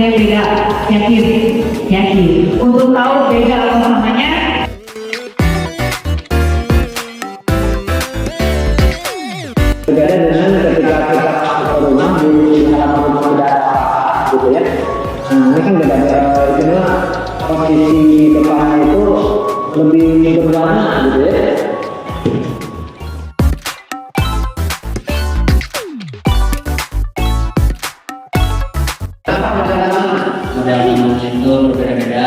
yang beda, yakin? Yakin. Untuk tahu beda apa samanya? Berbeda dengan ketika kita masuk ke rumah di halaman rumah udah gitu ya. Nah ini kan beda, cuma posisi depannya itu lebih berwarna gitu ya. Model tamannya itu berbeda-beda.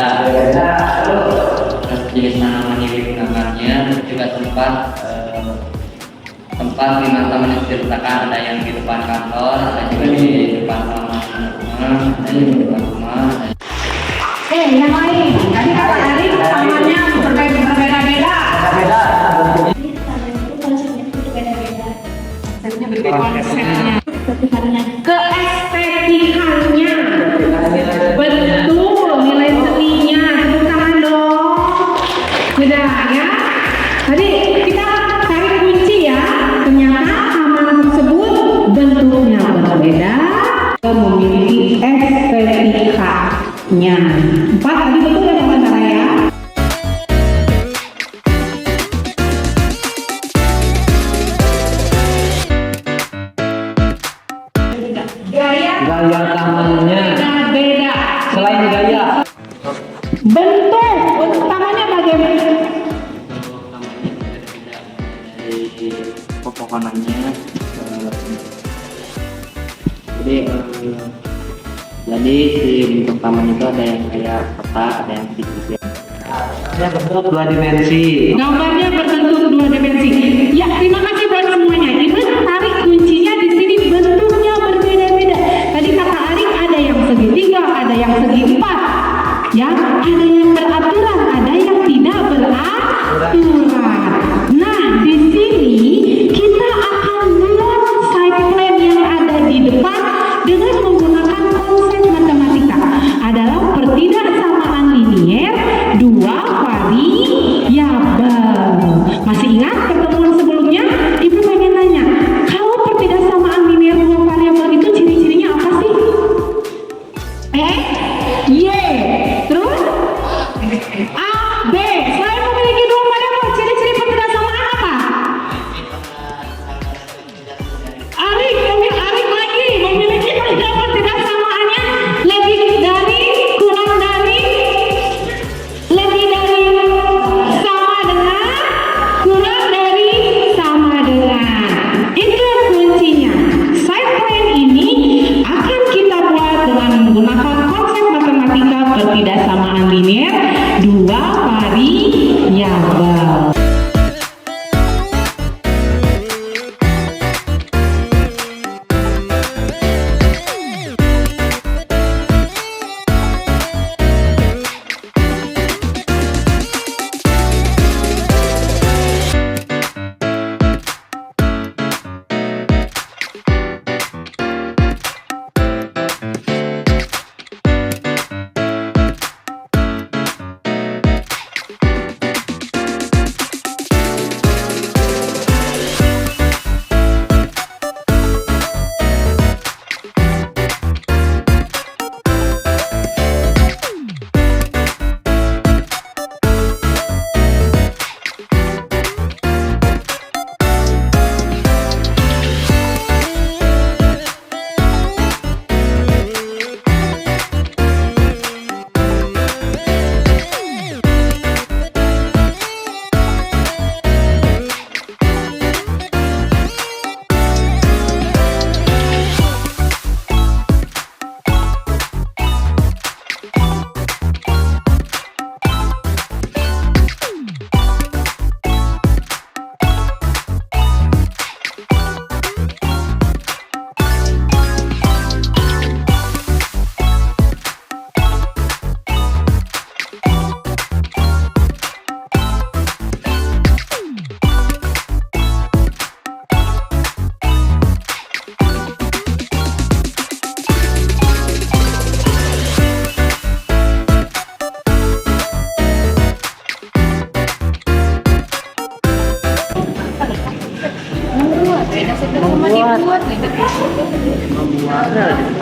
Terus jenis tanaman yang digunakannya, terus juga tempat di mana taman itu diletakkan, ada yang di depan kantor, ada juga di depan rumah, ada yang di depan rumah. Yang lain, tadi kata Ari tamannya berbeda-beda. Konsepnya berbeda. Konsepnya. Keestetikannya. Betul, nilai seninya. Tepuk tangan dong. Sudah ya. Tadi kita cari kunci ya. Ternyata taman tersebut bentuknya berbeda, memiliki estetikanya. 4 tadi betul ya teman-teman ya. Gaya tamannya Beda. selain gaya Bentuk tamannya bagaimana? Dari pepohonannya, jadi si bentuk taman itu ada yang kayak peta, ada yang segitiga. ya bentuk 2 dimensi. Gambarnya berbentuk 2 dimensi. Ya, terima kasih buat semuanya. Ibu tarik kuncinya di sini, bentuknya berbeda-beda. Tadi kata Arik ada yang segitiga, ada yang segi 4. Ya, ada yang beraturan, ada yang tidak beraturan. Nah, di sini kita akan buat side plan yang ada di depan dengan menggunakan konsep matematika. Adalah pertidaksamaan linier 2 variabel. Masih ingat pertemuan sebelumnya? Ibu pengen nanya, kalau pertidaksamaan linier 2 variabel itu ciri-cirinya apa sih? Y. Terus? A, B. Selain memiliki 2 variabel, ciri-ciri pertidaksamaan apa? Arik lagi memiliki pertidaksamaannya lebih dari, kurang dari, lebih dari, sama dengan, kurang dari, sama dengan. Itu kuncinya. Side plan ini akan kita buat dengan menggunakan konsep matematika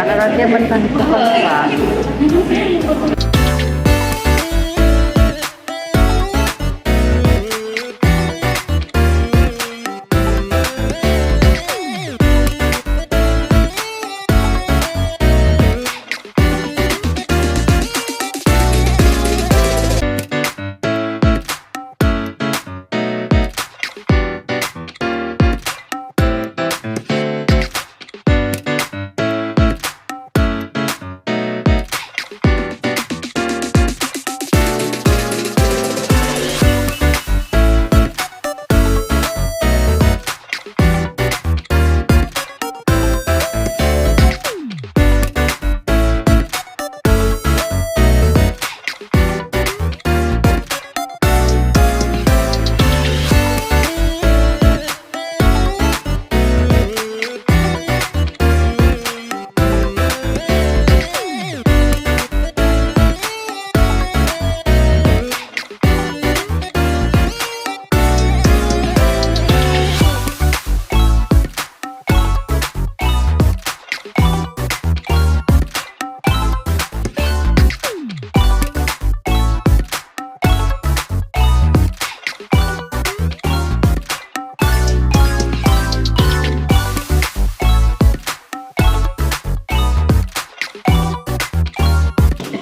Karena dia bertahan ke kota.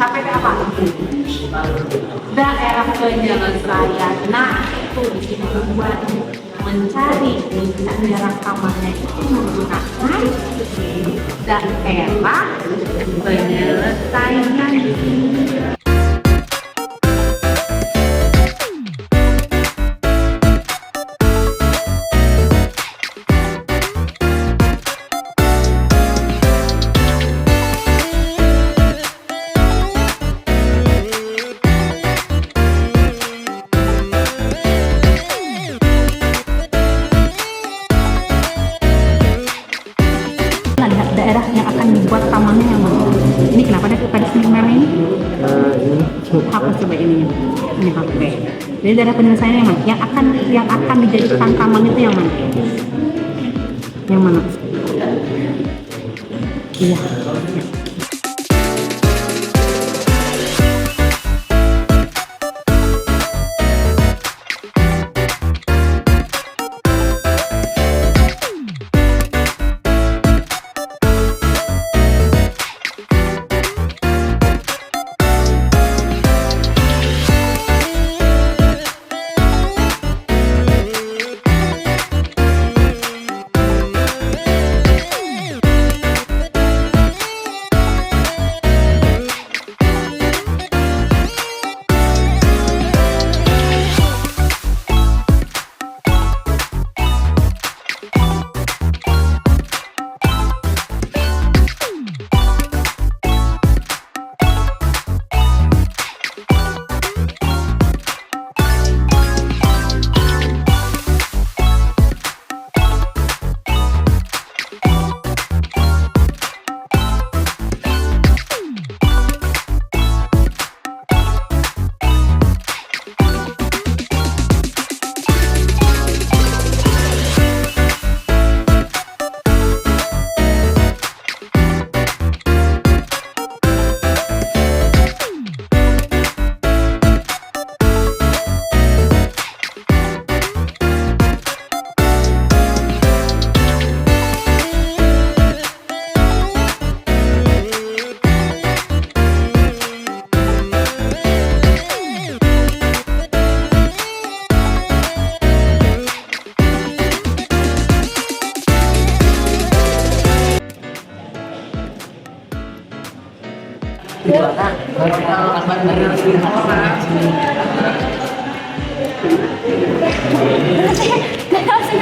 Sampai ke apa? Daerah penyelesaian. Nah, itu di sini buat mencari daerah kamarnya itu menggunakan daerah penyelesaian. Daerah yang akan dibuat tamannya yang mana? Ini kenapa ada sini merah ini? Apa coba ini? Ini oke. Jadi daerah penyelesaian yang mana? Yang akan dijadikan taman itu yang mana? Yang mana? Iya.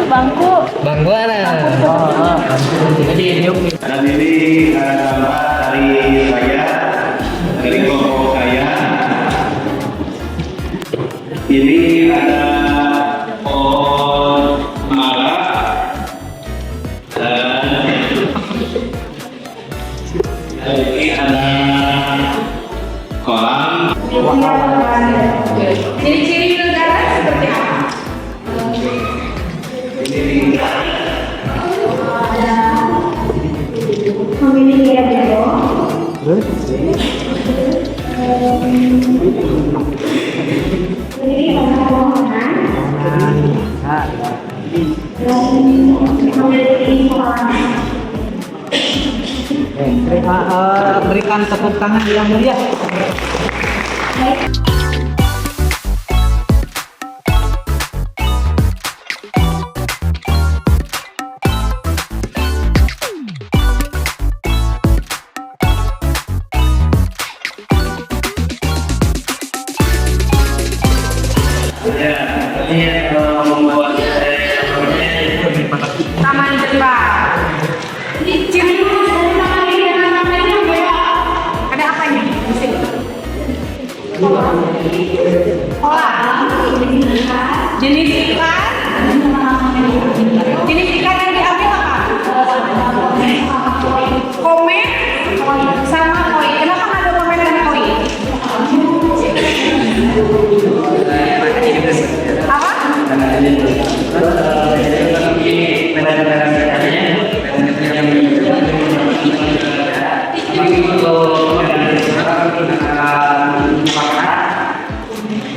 Bangku. Bangku ada. Jadi Dan ini gambar dari saya, dari kelompok saya. Ini ada pohon mara dan ini ada kolam. Ciri-ciri negara seperti apa? Ini Memiliki Berikan tepuk tangan yang mulia. Ya, ini membuat Taman Jepang. Ciri khas dari taman ini dengan taman ini apa ya? Ada apanya di sini? Kolam. Jenis ikan. Jenis ikan yang diambil apa? Komet sama koi. Kenapa ada komet dan koi? Apa?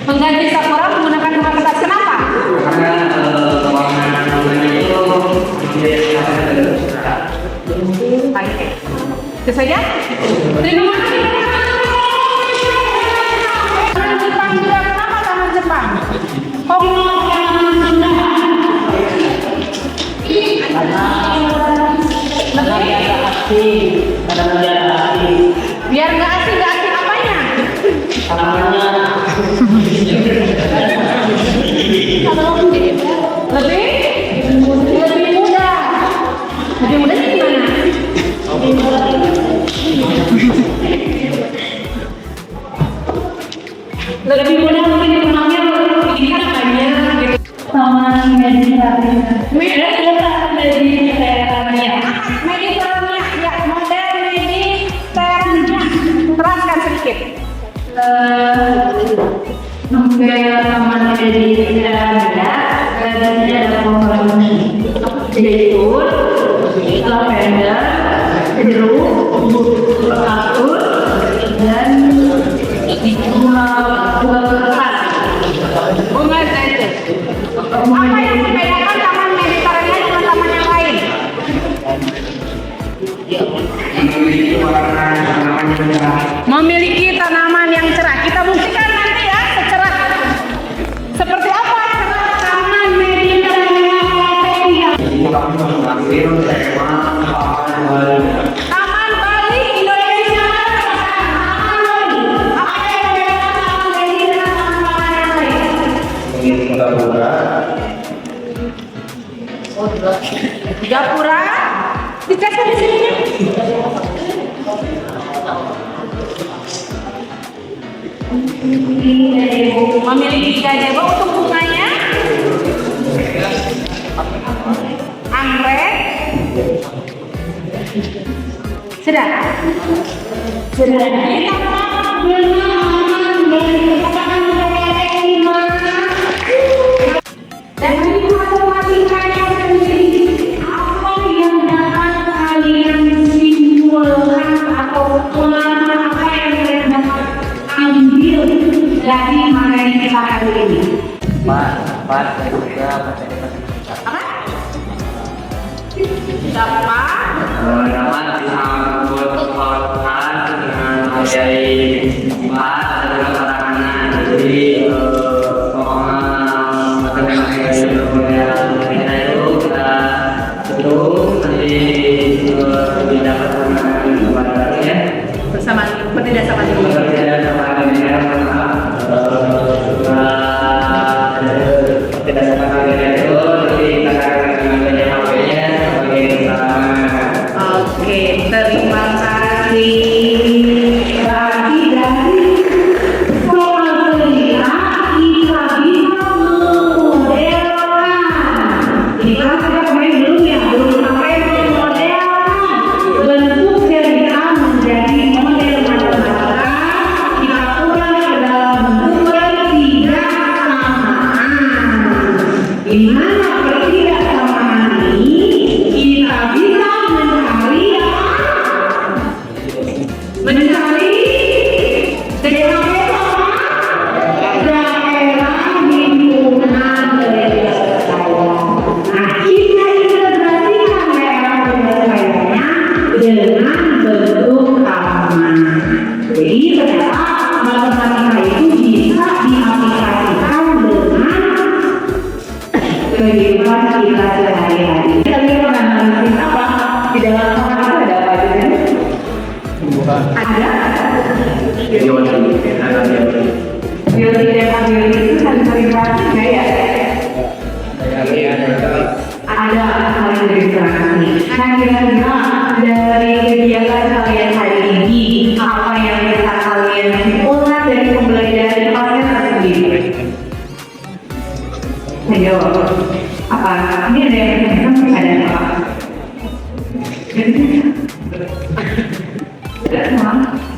Pengganti sakura menggunakan bunga kertas. Kenapa? Oke. Itu saja. Terima kasih. Taman Jepang juga kenapa Taman Jepang? Biar nggak asing apanya? Lebih mudah. Lebih mudah sih gimana? Lebih mudah mungkin dikembangnya begini kan apanya gitu. Taman Mediterania. Mediterania. Ya, model Mediterania. Teraskan sedikit. Gaya taman Mediterania ada pohon zaitun, lavender, jeruk, kaktus, dan bunga kertas. Bunga zaitun. Apa yang membedakan taman Mediterania dengan taman yang lain? Memiliki tanaman yang cerah. Kita buktikan nanti ya secerah seperti apa cerah taman Mediterania. Taman Bali Indonesia. Apa yang membedakan taman Bali dengan taman yang lain? Gapura. Dicek di sini. Memiliki gazebo untuk bunganya, anggrek, sudah. Dan ini masing-masing kalian sendiri apa yang dapat kalian simpulkan atau apa yang kalian dapat ambil dari materi kita hari ini? Dapat juga Apa? Dapat bisa berkorban dengan materi empat adalah karangan. Jadi materi kita itu kita hitung nanti didapatkan kepada ya bersama berbeda sama dulu. berbeda sama dengan tidak sama dengan itu nanti kita akan mengambil HP-nya sebagai keterangan. Oke, terima kasih. Bagi dari soal kelima kita bisa memodelkan. Ini kan sudah main belum ya, belum sampai memodelkan bentuk seri A menjadi model matematika. Kita kurang ke dalam bentuk ketidaksamaan. Di mana ketidaksamaan ini kita bisa mencari Ada Biologi dan biologi. biotik dan abiotik itu saling berinteraksi nggak ya? Ada saling berinteraksi. Nah, kira-kira dari kegiatan kalian hari ini, apa yang bisa kalian simpulkan dari pembelajaran pasien tersebut? Ayo, apa? Ini ada yang ada apa?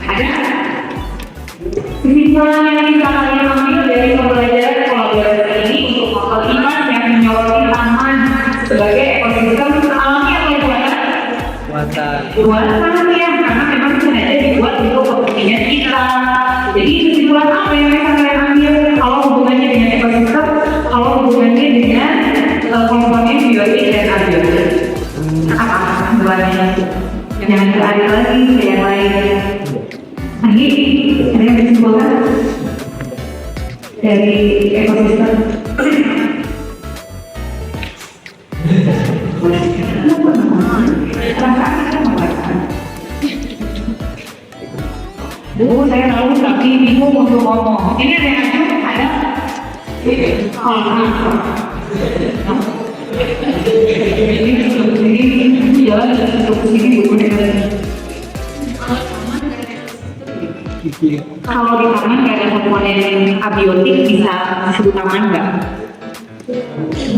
Ada. Kesimpulan yang bisa kalian ambil dari pembelajaran kolaborasi ini untuk fakultas yang menyoroti taman sebagai ekosistem alami atau buatan ya, karena memang sengaja dibuat untuk kepentingan kita. Jadi kesimpulan apa yang bisa kalian ambil kalau hubungannya dengan ekosistem, kalau hubungannya dengan komponen biotik dan abiotik? Apa kesimpulannya? Jangan beralih lagi ke yang lain. Lagi, ada yang disimpulkan dari ekosistem? Saya tahu tapi bingung untuk ngomong. Ini ada yang ada? Ini jalan untuk sini kalau di taman nggak ada komponen abiotik bisa disebut taman nggak?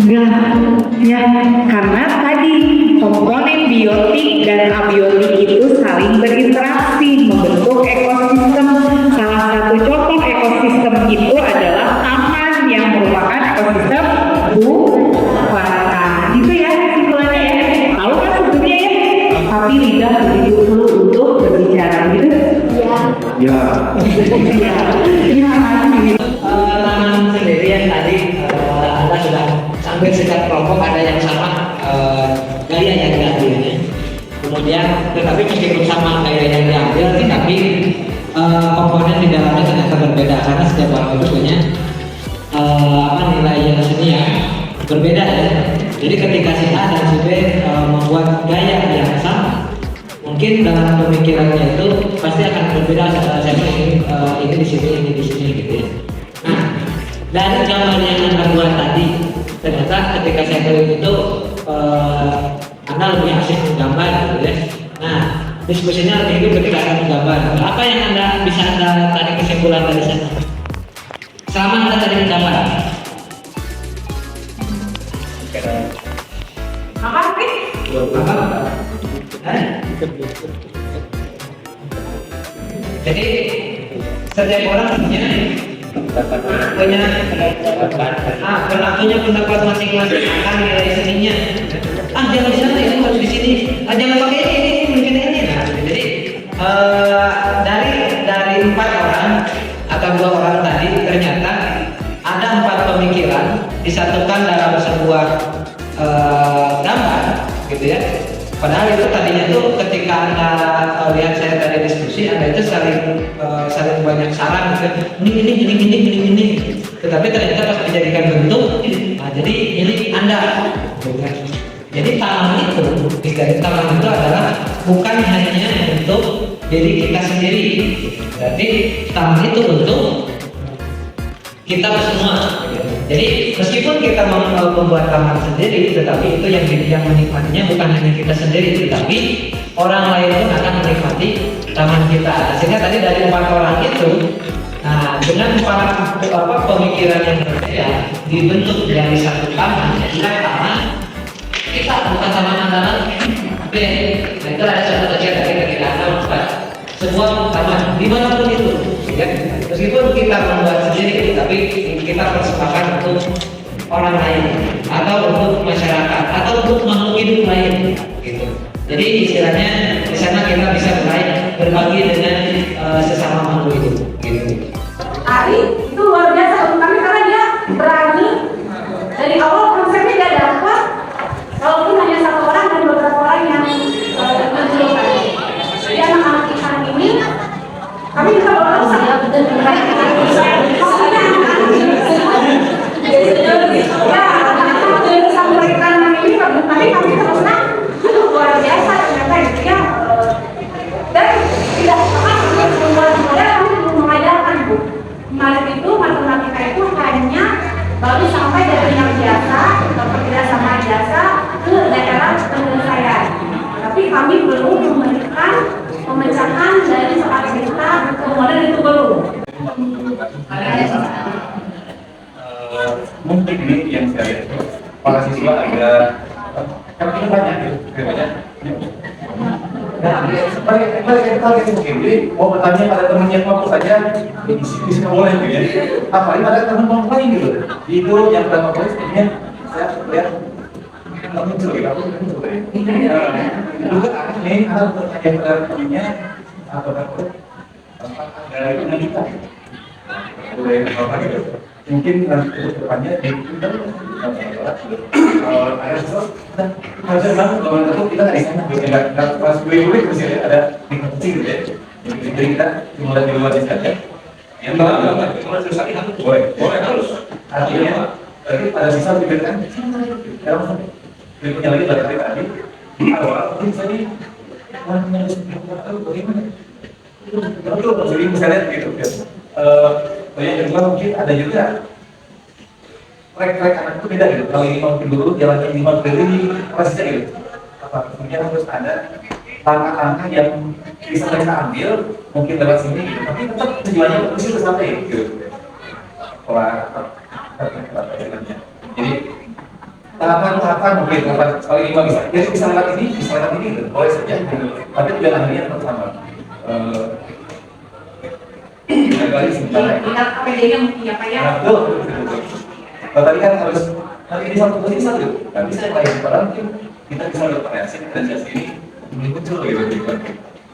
Enggak, ya karena tadi komponen biotik dan abiotik itu saling berinteraksi membentuk ekosistem. Salah satu contoh ekosistem itu adalah taman yang merupakan ekosistem buatan. Gitu ya kesimpulannya ya. Tahu kan sebetulnya ya? Tapi lidah begitu perlu untuk berbicara gitu. Ya. Taman sendiri yang tadi Anda sudah sampai sejak kelompok ada yang sama gaya yang diambilnya. Kemudian tetapi meskipun sama gaya yang diambil, tapi komponen di dalamnya ternyata berbeda karena setiap orang itu punya nilai yang seni yang berbeda ya. Jadi ketika si A dan si B membuat gaya yang sama, mungkin dalam pemikirannya itu pasti akan berbeda. Saya ini di sini, ini di sini gitu ya. Nah, dari gambar yang Anda buat tadi, ternyata ketika saya keliling itu Anda lebih asik menggambar gitu ya. Nah, diskusinya lebih hidup ketika Anda menggambar. Apa yang bisa Anda tarik kesimpulan dari sana? Selama Anda tadi menggambar. Apa sih? Jadi setiap orang punya berlakunya pendapat masing-masing akan nilai seninya. Jangan di sana, ini harus di sini. Jangan pakai ini mungkin ini. Nah, jadi dari 4 orang atau 2 orang tadi ternyata ada 4 pemikiran disatukan dalam sebuah gambar, gitu ya. Padahal itu tadinya tuh ketika Anda lihat saya tadi diskusi, Anda itu saling banyak saran gitu. Ini. Tetapi ternyata pas dijadikan bentuk, nah jadi ini Anda. Jadi taman itu adalah bukan hanya untuk diri kita sendiri. Berarti taman itu untuk kita semua. Jadi meskipun kita membuat taman sendiri, tetapi itu yang menikmatinya bukan hanya kita sendiri, tetapi orang lain pun akan menikmati taman kita. Sehingga tadi dari 4 orang itu, nah dengan 4 pemikiran yang berbeda dibentuk dari satu taman, yaitu taman kita, bukan taman andalan B. Nah itu ada contoh kecil dari ketika Anda membuat sebuah taman dimanapun itu. Ya, meskipun kita membuat sendiri, tapi kita persembahkan untuk orang lain, atau untuk masyarakat, atau untuk makhluk hidup lain, gitu. Jadi istilahnya di sana kita bisa mulai berbagi dengan sesama makhluk hidup, gitu. Ari itu luar biasa untuk kami karena dia berani dari awal konsepnya dia dapat, walaupun hanya 1 orang dan beberapa orang yang menunjukkan. Jadi anak-anak ini kami bisa bawa saya betul tapi kami terusnya luar biasa ternyata gitu ya. Dan tidak kemarin itu matematika itu hanya baru sampai dari yang biasa atau sama biasa ke daerah penyelesaian. Tapi kami belum memberikan pemecahan dari soal cerita ke model itu belum. Mungkin ini yang saya lihat para siswa ada karena kita banyak banyak. Nah, sebagai mungkin jadi mau bertanya pada temannya kelompok saja bisa boleh gitu ya. Apalagi pada teman kelompok lain gitu. Itu yang pertama kali sebenarnya saya lihat kamu muncul ya, kamu muncul ya. Juga ini ada pertanyaan pada temannya atau ada kita. Boleh apa gitu. Mungkin nanti ke depannya di Twitter ada sesuatu dan wajar banget kalau itu kita nggak di sana nggak pas gue masih ada di kecil gitu ya jadi kita cuma di luar saja yang cuma susah boleh harus artinya berarti pada sisa Twitter kan kita punya lagi berarti tadi di awal mungkin tadi bagaimana betul jadi misalnya gitu yang kedua mungkin ada juga track anak itu beda gitu. Kalau ini mau dulu jalannya 5 kali prosesnya gitu. Apa? Mungkin harus ada langkah-langkah yang bisa mereka ambil mungkin lewat sini gitu. Tapi tetap tujuannya ke situ sampai gitu. Jalannya. Jadi tahapan mungkin kalau ini bisa. Jadi bisa lewat ini gitu. Boleh saja gitu. Tapi tujuan akhirnya tetap sama. Kali sebentar. Tinggal APD-nya mungkin ya Pak ya. Betul. Kalau tadi kan harus nanti di satu posisi satu. Nggak bisa yang lain. Padahal mungkin kita bisa bervariasi dan jelas ini muncul gitu.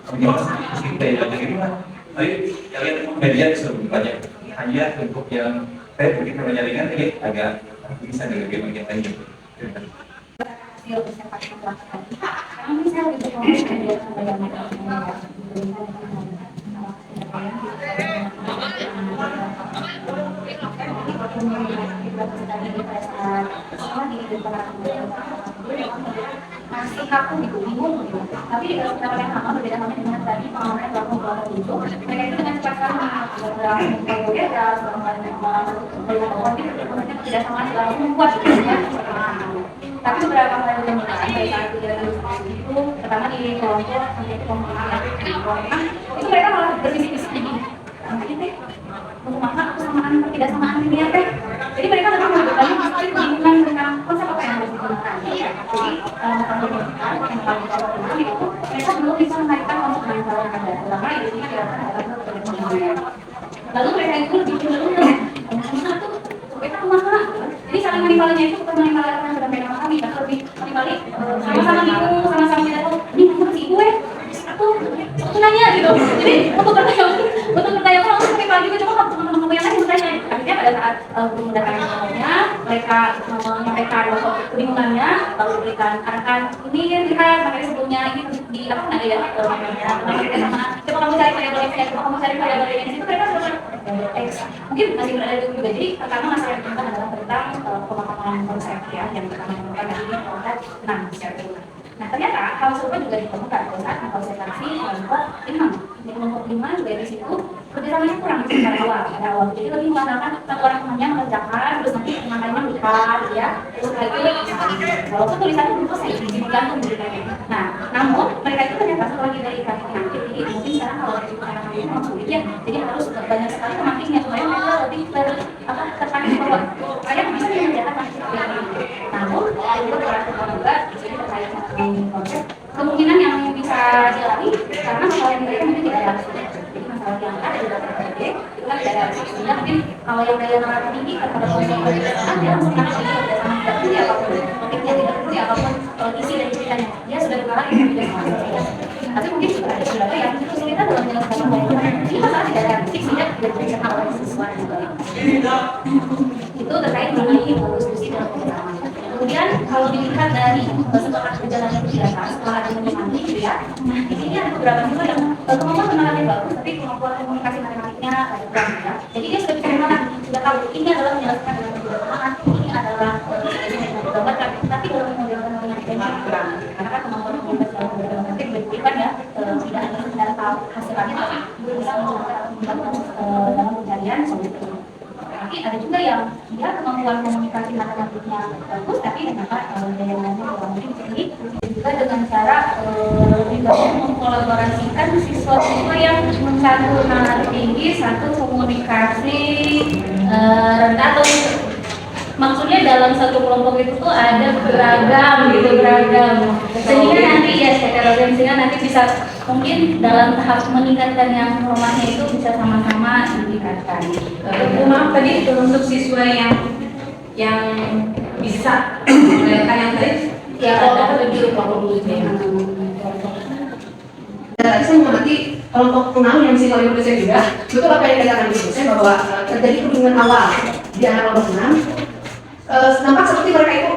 Gimana sih kita yang banyak ini mah? Tapi kalian media sudah banyak. Hanya untuk yang saya begitu menyalingan ini agak bisa dari bagian lain. Masih kaku gitu, bingung gitu. Tapi di dalam pendapat yang sama berbeda halnya dengan tadi pengalaman yang kelompok itu, mereka itu dengan cepat sekali dalam berbeda, mereka tidak sama dalam membuat tapi beberapa kali penggunaan baik saat tidak itu, pertama di kelompok sampai ke kelompok itu mereka malah berbisik-bisik begini. Ini untuk makan atau samaan tidak samaan ini ya teh. Jadi mereka memang menggunakan kebingungan tentang konsep apa yang harus digunakan. Jadi mereka belum bisa menaikkan konsep mental yang ada. Pertama ini adalah lalu mereka itu lebih cenderung ke satu mereka kemana? Jadi saling menimbalnya itu bukan menimbalnya karena sudah mereka kami, tapi lebih menimbali sama-sama bingung, sama-sama tidak tahu. Ini mana sih gue? Aku nanya gitu. Jadi untuk bertanya langsung menimba juga coba teman-teman yang lain bertanya. Akhirnya pada saat mendatangi semuanya, mereka menyampaikan kebingungannya, lalu berikan arahan ini lihat materi sebelumnya ini di apa ada ya sama coba kamu cari variabelnya, coba kamu cari variabelnya di situ mereka sudah mungkin masih berada di juga. Jadi pertama masalah yang penting adalah tentang pemahaman konsep ya yang pertama menemukan dari konsep secara keseluruhan. Nah ternyata hal serupa juga ditemukan pada saat mengkonsentrasi kelompok 5. Di kelompok 5 juga di situ kerjasamanya kurang pada awal. Jadi lebih mengandalkan satu orang temannya mengerjakan, terus nanti teman-temannya lupa, gitu ya. Terus lagi walaupun tulisannya belum selesai, digantung beritanya. Nah, namun mereka itu ternyata setelah kita ikan penyakit, jadi mungkin sekarang kalau itu anak ini memang sulit ya. Jadi harus banyak sekali pemakainya supaya mereka lebih tertarik bahwa saya bisa mengerjakan penyakit. Namun, itu berarti juga di sini terkait dengan konsep kemungkinan yang bisa dialami karena masalah yang mereka mungkin tidak ada. Jadi masalah yang ada di dalam PPD itu kan tidak ada. Sehingga mungkin kalau yang daya nalar tinggi terhadap konsep kebiasaan dia langsung karena dia tidak sama tidak peduli apapun, topiknya tidak peduli apapun isi dari ceritanya dia sudah mengalah itu tidak sama. Tapi mungkin juga ada beberapa yang kesulitan dalam menyelesaikan masalah. Ini masalah tidak ada fisik sehingga tidak bisa oleh siswa juga. Itu terkait dengan diskusi dalam pengalaman. Kemudian kalau dilihat dari setelah perjalanan di atas, setelah ada menyemangati gitu ya. Nah, di sini ada beberapa siswa yang kemampuan menerapkan bagus, tapi kemampuan komunikasi matematiknya ada kurang ya. Jadi dia sudah bisa mengenal, sudah tahu ini adalah menyelesaikan dengan kebersamaan, ini adalah gambarkan, tapi dalam menjelaskan matematiknya kurang. Karena kan kemampuan komunikasi dalam matematik berarti ya tidak hanya tahu hasilnya, tapi bisa menjelaskan dalam kalian begitu. Tapi ada juga yang dia kemampuan komunikasi matematiknya bagus, tapi ternyata daya ingatnya kurang tinggi. Juga dengan cara lebih banyak mengkolaborasikan siswa-siswa yang satu nalar tinggi, satu komunikasi rendah, atau maksudnya dalam satu kelompok itu tuh ada beragam gitu, beragam. Sehingga nanti ya heterogenesinya nanti bisa mungkin dalam tahap meningkatkan yang rumahnya itu bisa sama-sama ditingkatkan. Maaf tadi untuk siswa yang bisa melakukan yang tadi Ya kalau lebih kelompok dulu ya. tadi saya mengamati kelompok 6 yang siswa yang saya juga betul apa yang dikatakan ibu dosen bahwa terjadi kebingungan awal di anak kelompok 6. Nampak seperti mereka itu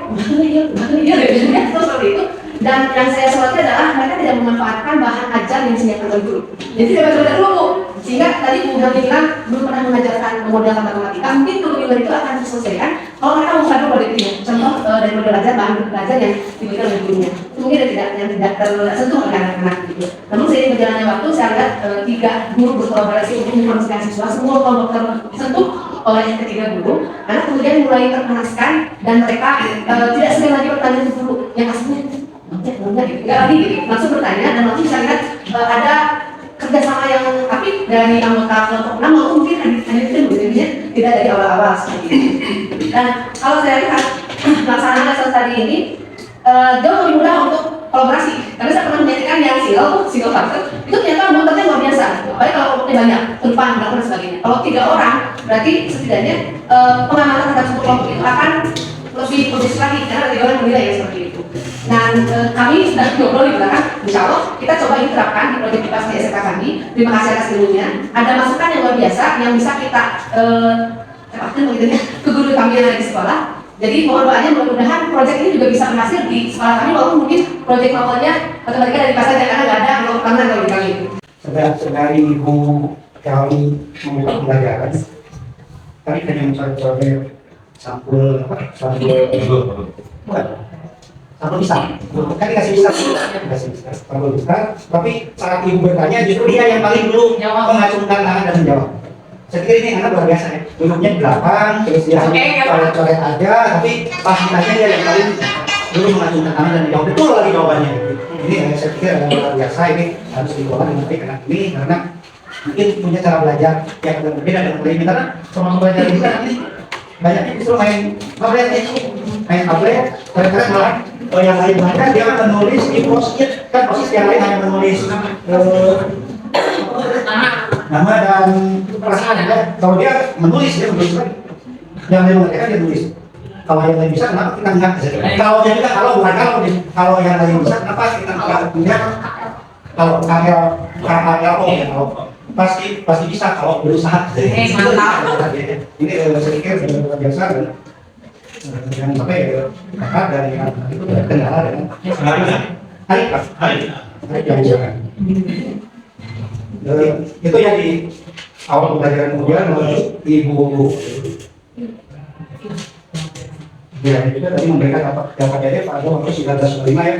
terus seperti itu, dan yang saya soroti adalah mereka tidak memanfaatkan bahan ajar yang disediakan oleh guru. Jadi tidak belajar dulu Bu. Sehingga tadi Bu Helmi bilang belum pernah mengajarkan model matematika, mungkin kebingungan itu akan diselesaikan kalau mereka membuka dulu produknya. Contoh dari model belajar, bahan belajar yang diberikan oleh gurunya. Itu mungkin yang tidak tersentuh oleh anak-anak gitu. Namun seiring berjalannya waktu saya lihat 3 guru berkolaborasi untuk mempromosikan siswa, semua kelompok tersentuh oleh ketiga guru, karena kemudian mulai terpanaskan dan mereka tidak segan lagi bertanya ke guru yang aslinya enggak lagi gitu, langsung bertanya dan langsung bisa lihat ada kerjasama yang apik dari anggota kelompok 6 maupun mungkin hanya tidak dari awal-awal seperti itu. Dan kalau saya lihat pelaksanaan lesson tadi ini jauh lebih mudah untuk kolaborasi, karena saya pernah menyaksikan yang single factor itu ternyata muternya luar biasa, apalagi kalau kelompoknya banyak, depan, belakang dan sebagainya. Kalau 3 orang berarti setidaknya pengamatan terhadap satu kelompok itu akan lebih positif lagi karena 3 orang menilai ya seperti itu. Dan kami sedang ngobrol di belakang, insya Allah kita coba ini terapkan di proyek IPAS di SMK kami. Terima kasih atas ilmunya. Ada masukan yang luar biasa yang bisa kita terapkan ke guru kami yang ada di sekolah. Jadi mohon doanya mudah-mudahan proyek ini juga bisa berhasil di sekolah kami, walaupun mungkin proyek awalnya matematika dari pasar karena nggak ada kalau tangan kalau di kami itu. Sedari Ibu kami membuka pembelajaran, kami hanya mencoba sampul pisang. Kan dikasih pisang, sampul pisang. Tapi saat Ibu bertanya, justru dia yang paling dulu mengacungkan tangan dan menjawab. Saya pikir ini anak luar biasa ya, duduknya di belakang, terus dia coret-coret aja, tapi pas ditanya dia yang paling dulu mengacungkan tangan dan menjawab betul lagi jawabannya. Ini saya pikir luar biasa, ini harus dibawa nanti anak ini karena mungkin punya cara belajar yang berbeda dengan lainnya, karena sama belajar juga nanti banyaknya justru main tablet, kadang-kadang malah yang lain baca dia kan menulis di post-it, kan post-it yang lain hanya menulis nama dan perasaan ya. Kalau dia menulis lagi. Yang lain mengerjakan dia tulis. Kalau yang lain bisa, kenapa kita enggak? Kalau dia juga kalau yang lain bisa, kenapa kita enggak punya? Kalau kalau pasti bisa kalau berusaha. Mantap. Ini saya pikir luar biasa dan jangan sampai kakak dan yang itu kendala dengan hari jangan. Itu yang di awal pembelajaran, kemudian menuju Ibu ya juga tadi memberikan dapat jadi pada waktu 1995 ya,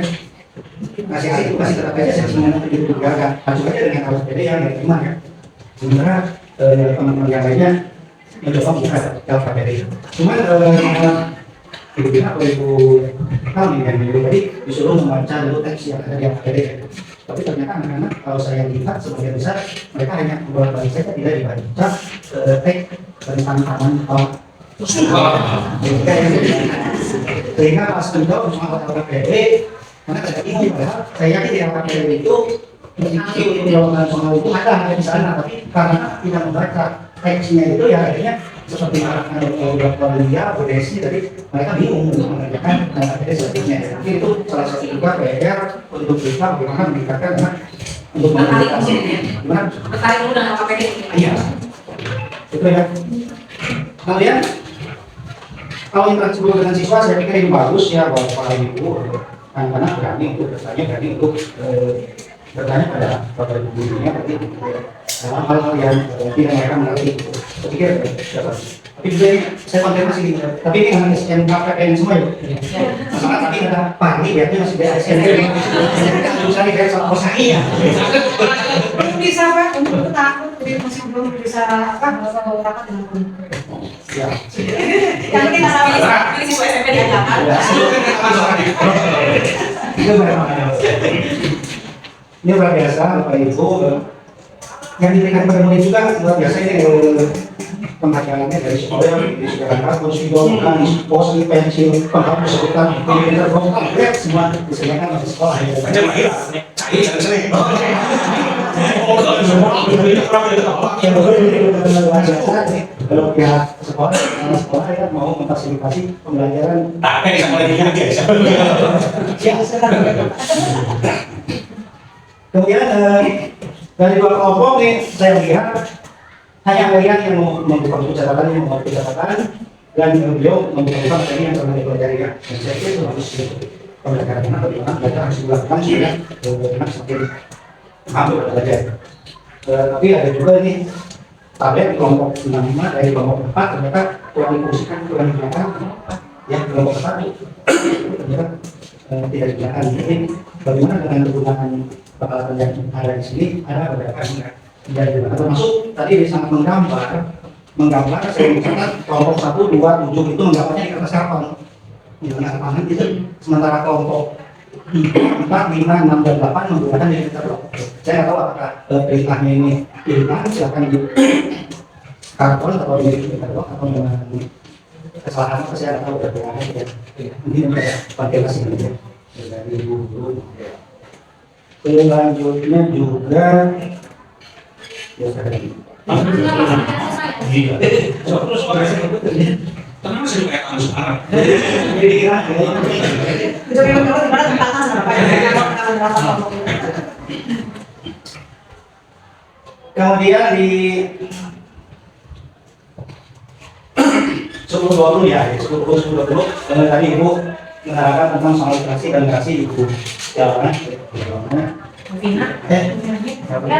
kasih tetap aja semuanya itu juga kan masuk aja dengan harus PD yang diterima ya. Sebenarnya teman-teman yang lainnya mencoba buka dapat PD, cuman Ibu bilang atau Ibu kami yang tadi disuruh membaca dulu teks yang ada di APD. Tapi ternyata anak-anak kalau saya lihat sebagian besar mereka hanya membuat balik saja, tidak dibaca teks tentang taman sehingga pas mencoba untuk APD karena tidak ingin, padahal saya yakin di APD itu untuk jawaban soal itu ada di sana, tapi karena tidak membaca teksnya itu ya akhirnya seperti beberapa dia berdesi tadi mereka bingung untuk mengerjakan APD sepertinya. Mungkin itu salah satu juga PR untuk kita bagaimana meningkatkan untuk gimana Tertarik dulu dengan APD. iya itu ya. Kemudian kalau interaksi dengan siswa saya pikir ini bagus ya Bapak Ibu, anak-anak berani untuk bertanya, berani untuk bertanya pada Bapak Ibu gurunya berarti dalam hal yang tidak mereka mengerti. Saya pikir tapi juga ini saya konfirmasi ini, tapi ini hanya SNKPN semua ya. Masalah tadi ada pagi ya, itu masih ada SNKPN. Jadi kan jurusan ini kayak sama posai ya. Bisa Pak. untuk takut, jadi masih belum bisa rapat dengan guru. Ya. Yang penting masalah pilih siswa SMP di Jakarta. Itu bagaimana? Ini luar biasa, Bapak Ibu. Yang diberikan kepada murid juga luar biasa ini pengajarannya dari sekolah disediakan kartu, sidol, garis, pos, pensil, penghapus sebutan, pilihan bongkar, semua disediakan di sekolah. Kalau pihak sekolah ya mau memfasilitasi pembelajaran. Kemudian dari dua kelompok nih saya lihat hanya kalian yang membuka buku catatan, yang membuka catatan, dan beliau membuka materi yang pernah dipelajari ya. Dan saya kira itu harus pembelajaran bagaimana belajar harus dilakukan supaya benar semakin mampu belajar. Tapi ada juga nih tablet kelompok 65 dari kelompok 4 ternyata kurang difungsikan, kurang digunakan. Ya kelompok 1 ternyata tidak digunakan. Jadi bagaimana dengan penggunaan peralatan yang ada di sini, ada beberapa yang tidak digunakan. Termasuk tadi sangat menggambar saya mencatat kelompok 1, 2, 7 itu menggambarnya di kertas karton. Misalnya lapangan itu, sementara kelompok 4, 5, 6, dan 8 menggunakan di kertas karton. Saya nggak tahu apakah perintahnya ini pilihan, silakan di karton atau di kertas karton atau dengan kesalahan apa saya nggak tahu berbeda ya. Mungkin ada ventilasi gitu dari guru. Selanjutnya juga ya saya iya terus tenang sih kayak harus arah jadi kira Jadi kalau di mana tantangan apa ya? kemudian di 10.20 ya 10.20 tadi Ibu menerangkan tentang soal literasi dan literasi Ibu jalanan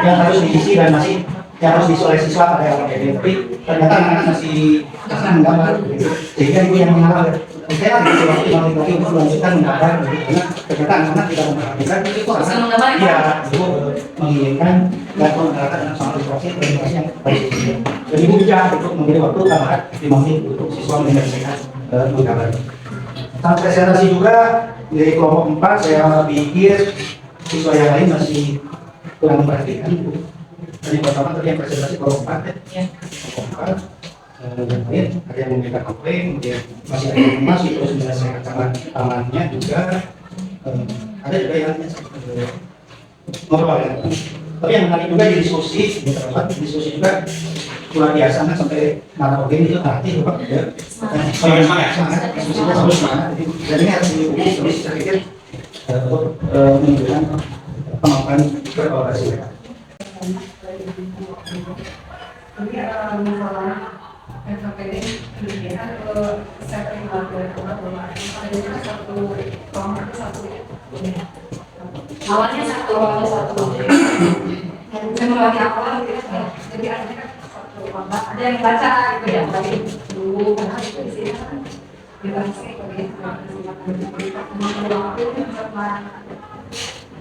yang harus diisi dan masih yang harus diisi oleh siswa pada yang berbeda, tapi ternyata anak-anak masih menggambar begitu. Sehingga Ibu yang mengarah saya lagi waktu untuk melanjutkan menggambar begitu, karena ternyata anak-anak tidak memperhatikan iya Ibu menginginkan dan menerangkan tentang soal literasi dan literasi yang baik. Dan Ibu bisa untuk memberi waktu tambahan 5 menit untuk siswa menyelesaikan menggambar. Saat presentasi juga dari kelompok 4 saya pikir siswa yang lain masih kurang memperhatikan. Tadi pertama tadi yang presentasi kelompok 4 ya. Kelompok 4 yang lain ada yang meminta komplain, kemudian masih ada yang masih terus menyelesaikan tamannya juga. Ada juga yang ngobrol ya. Tapi yang menarik juga di diskusi juga luar biasa kan sampai mana oke itu hati Bapak ya. Semangat diskusinya harus semangat. Dan ini harus diuji terus saya pikir untuk menunjukkan kemampuan berkolaborasi mereka. Jadi masalah FKPD dilihat saya terima dari bahwa ada satu kelompok satu awalnya satu yang mulai awal jadi ada yang baca gitu ya dari dulu karena itu di sini kan dilasi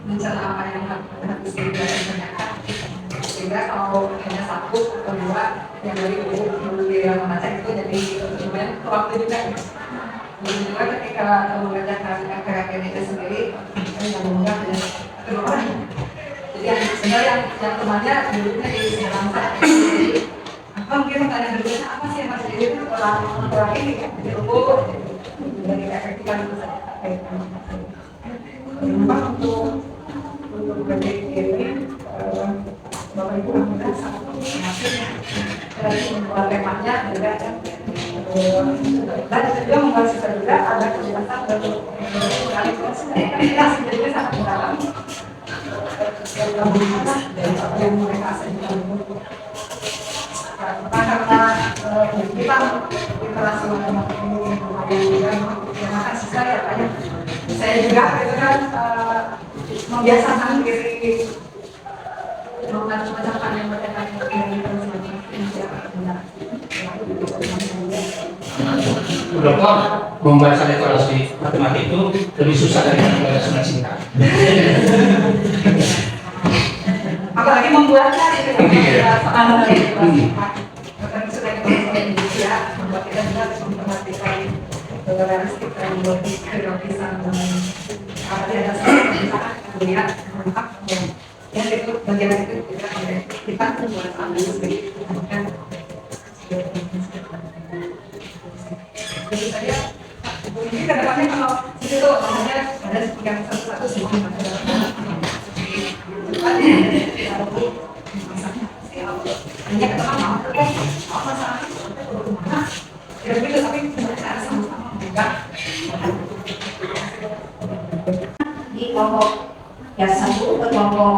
mencari apa yang harus dikerjakan sehingga kalau hanya satu atau dua yang dari dulu yang membaca itu jadi lumayan waktu juga dan juga ketika mengerjakan KKN itu sendiri kan yang mengunggah dan kedua orang jadi yang sebenarnya yang temannya dulunya di dalam apa mungkin pertanyaan berikutnya apa sih yang harus jadi itu orang ini kan jadi lugu dari efektifan itu saja untuk proyek ini Bapak Ibu mudah sangat masuknya dari membuat temanya juga kan dan juga memfasilitasi juga ada kejelasan untuk mengalihkan jadi sangat mendalam dari apa yang mereka sedang karena kita interaksi dengan ini terima kasih saya juga gitu kan membiasakan diri mengucapkan yang berkaitan Dokter membaca literasi matematik itu lebih susah dari membaca sunat cinta. apalagi membuatnya penting ya. Bukan selain Indonesia, membuat kita juga harus memperhatikan realistik dan logis-logisan apa di atas melihat mengungkap yang itu bagian itu kita buat ambil sendiri kan jadi saya mungkin kedepannya kalau itu namanya ada yang satu sih hanya ketemu masalah tapi sama-sama juga di kelompok yang satu ke kelompok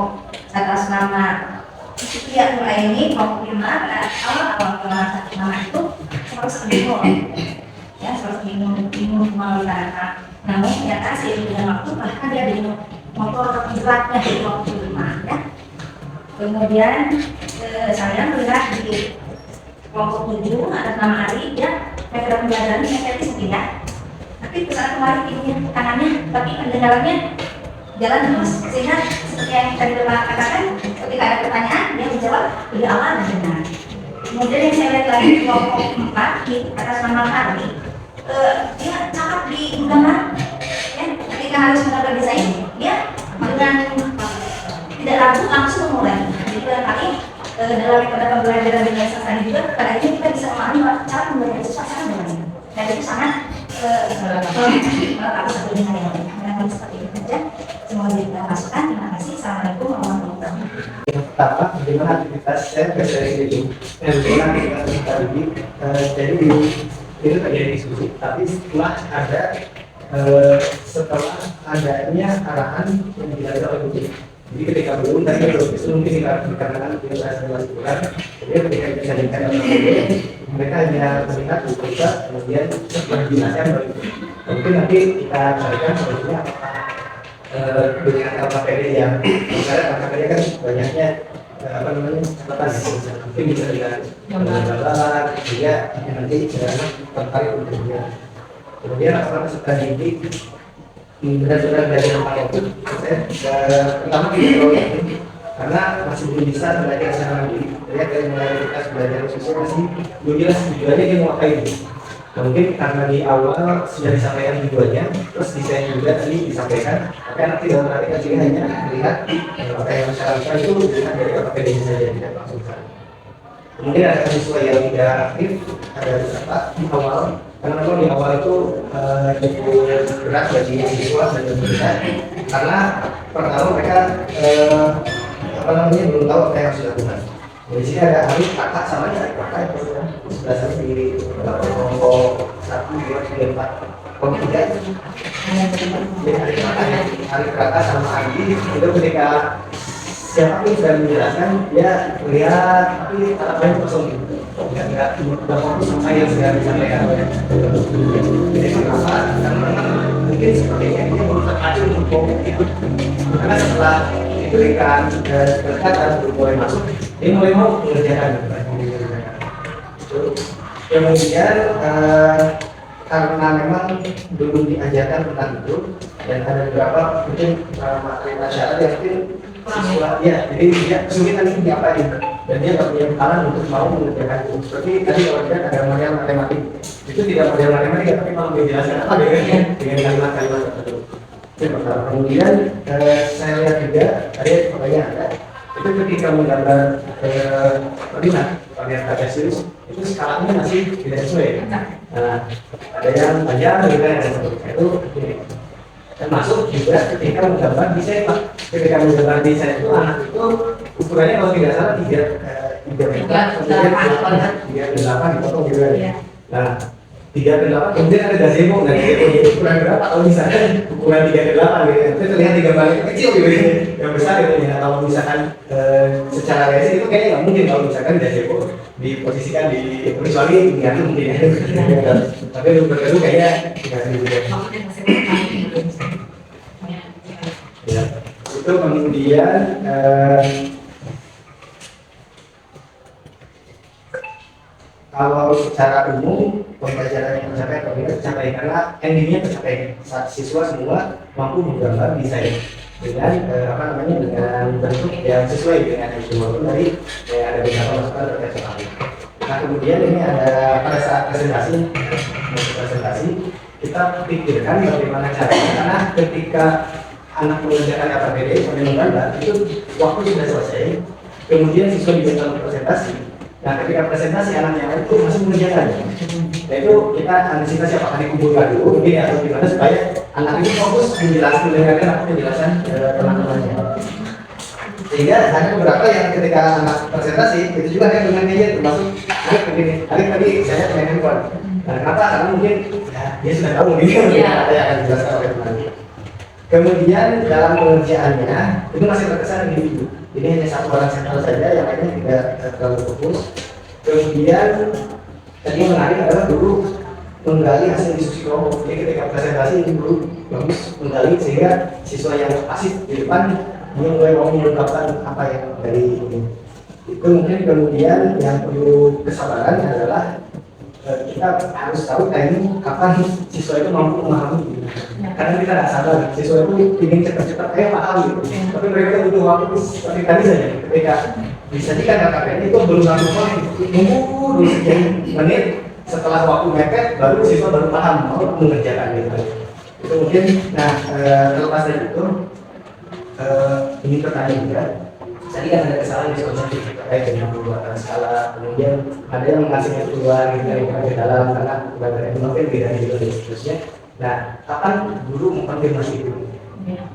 atas nama ya ini kelompok 5 pada awal nama itu harus bingung ya harus bingung meluruskan namun ternyata seiring dengan waktu bahkan dia bingung motor terberatnya di kelompok 5 ya kemudian saya melihat di kelompok 7 atas nama Ari ya metode pembelajaran teknis mungkin ya tapi saat kemarin ini tangannya tapi pendengarannya jalan terus sehingga seperti yang tadi Bapak katakan ketika ada pertanyaan dia menjawab lebih awal dan benar. Kemudian yang saya lihat lagi kelompok 4 di atas nama Ari dia cakap di gambar ya ketika harus melakukan desain dia dengan tidak ragu langsung memulai jadi barangkali dalam metode pembelajaran di kelas tadi juga pada akhirnya kita bisa memahami cara membelajar siswa secara berbeda dan itu sangat aku satu dengan yang lain barangkali seperti itu saja semoga kita masukan terima kasih assalamualaikum warahmatullahi wabarakatuh. Yang pertama bagaimana aktivitas saya dari itu bagaimana aktivitas kita ini jadi itu terjadi diskusi tapi setelah adanya arahan yang dilakukan oleh guru. Jadi ketika belum tadi belum mungkin dikarenakan tidak berhasil dilakukan jadi ketika disajikan oleh guru mereka hanya melihat buka kemudian menjelaskan mungkin nanti kita carikan solusinya apakah dengan LKPD yang misalnya LKPD kan banyaknya catatan mungkin bisa dengan gambar sehingga nanti anak tertarik untuk kemudian apakah setelah didik benar-benar belajar pakai itu saya pertama tidak terlalu yakin karena masih belum bisa belajar secara mandiri lihat dari mulai kita belajar siswa masih belum jelas tujuannya dia mau ngapain mungkin karena di awal sudah disampaikan tujuannya terus desain juga tadi disampaikan tapi anak tidak memperhatikan jadi hanya melihat apa yang masyarakat itu dilihat dari LKPD saja tidak langsung sana kemudian ada siswa yang tidak aktif ada beberapa di awal karena memang di awal itu cukup berat bagi siswa dan pemerintah karena pertama mereka belum tahu apa yang harus dilakukan. Di sini ada Arif, kakak sama ya, kakak itu sebelah sana di kelompok 1, 2, 3, 4, kelompok 3 jadi Arif kakak sama Andi itu ketika siapapun sudah menjelaskan dia melihat tapi apa yang kosong gitu nggak fokus sama yang sudah disampaikan jadi kenapa? Karena mungkin sepertinya dia belum terpacu untuk itu karena setelah diberikan berkata mulai masuk dia mulai mau mengerjakan kemudian karena memang belum diajarkan tentang itu dan ada beberapa mungkin materi masyarakat yang mungkin siswa ya jadi dia kesulitan ini diapain dan dia nggak punya pengalaman untuk mau mengerjakan itu seperti tadi kalau kita ada model matematik itu tidak model matematik tapi mau menjelaskan apa bedanya dengan kalimat-kalimat tertentu itu pertama kemudian saya lihat juga ada pertanyaan ada itu ketika menggambar terlihat varian kaca series itu skalanya masih tidak sesuai ada yang panjang juga yang seperti itu termasuk juga ketika menggambar desain ketika menggambar desain itu anak itu ukurannya kalau tidak salah 3 meter kemudian 3 ke 8 dipotong juga nah 3 ke 8 kemudian ada gazebo nah itu ukuran berapa kalau misalkan ukuran 3 ke 8 gitu itu terlihat di gambar yang kecil gitu yang besar gitu ya kalau misalkan secara realistis itu kayaknya nggak mungkin kalau misalkan gazebo diposisikan di kecuali nggak mungkin ya tapi untuk kedua kayaknya nggak ya itu kemudian kalau secara umum pembelajaran yang tercapai karena endingnya tercapai saat siswa semua mampu menggambar desain dengan dengan bentuk yang sesuai dengan yang dimaksud dari ada beberapa masukan terkait soal ini. Nah kemudian ini ada pada saat presentasi kita pikirkan bagaimana caranya, karena ketika anak mengerjakan KPD sampai menggambar itu waktu sudah selesai, kemudian siswa diminta untuk presentasi. Nah ketika presentasi anaknya itu masih mengerjakannya. Nah itu kita antisipasi apakah dikumpulkan dulu mungkin atau gimana supaya anak itu fokus mendengarkan apa penjelasan teman-temannya. Sehingga ada beberapa yang ketika anak presentasi itu juga ada dengan media, termasuk ada begini, tadi saya main handphone. Nah kenapa? Karena mungkin ya, dia sudah tahu gitu, ada yang akan dijelaskan oleh temannya. Kemudian dalam pengerjaannya itu masih terkesan individu. Ini hanya satu orang sentral saja, yang lainnya tidak terlalu fokus. Kemudian tadi yang menarik adalah guru menggali hasil diskusi kelompok. Jadi ketika presentasi ini guru bagus menggali sehingga siswa yang pasif di depan dia mulai mau mengungkapkan apa yang dari ini. Itu mungkin kemudian yang perlu kesabaran adalah kita harus tahu timing kapan siswa itu mampu memahami. Karena kita tidak sabar, siswa itu ingin cepat-cepat kayak paham gitu. Tapi mereka butuh waktu seperti tadi saja. Ketika disajikan KKN itu belum langsung nunggu dulu sekian menit setelah waktu mepet baru siswa baru paham mau mengerjakan gitu. Itu mungkin. Nah terlepas dari itu ini pertanyaan juga. Tadi kan ada kesalahan di konsumsi terkait dengan pembuatan skala, kemudian ada yang mengasihnya keluar dari dalam karena bagian itu mungkin tidak gitu dan seterusnya. Nah, kapan guru mengkonfirmasi itu?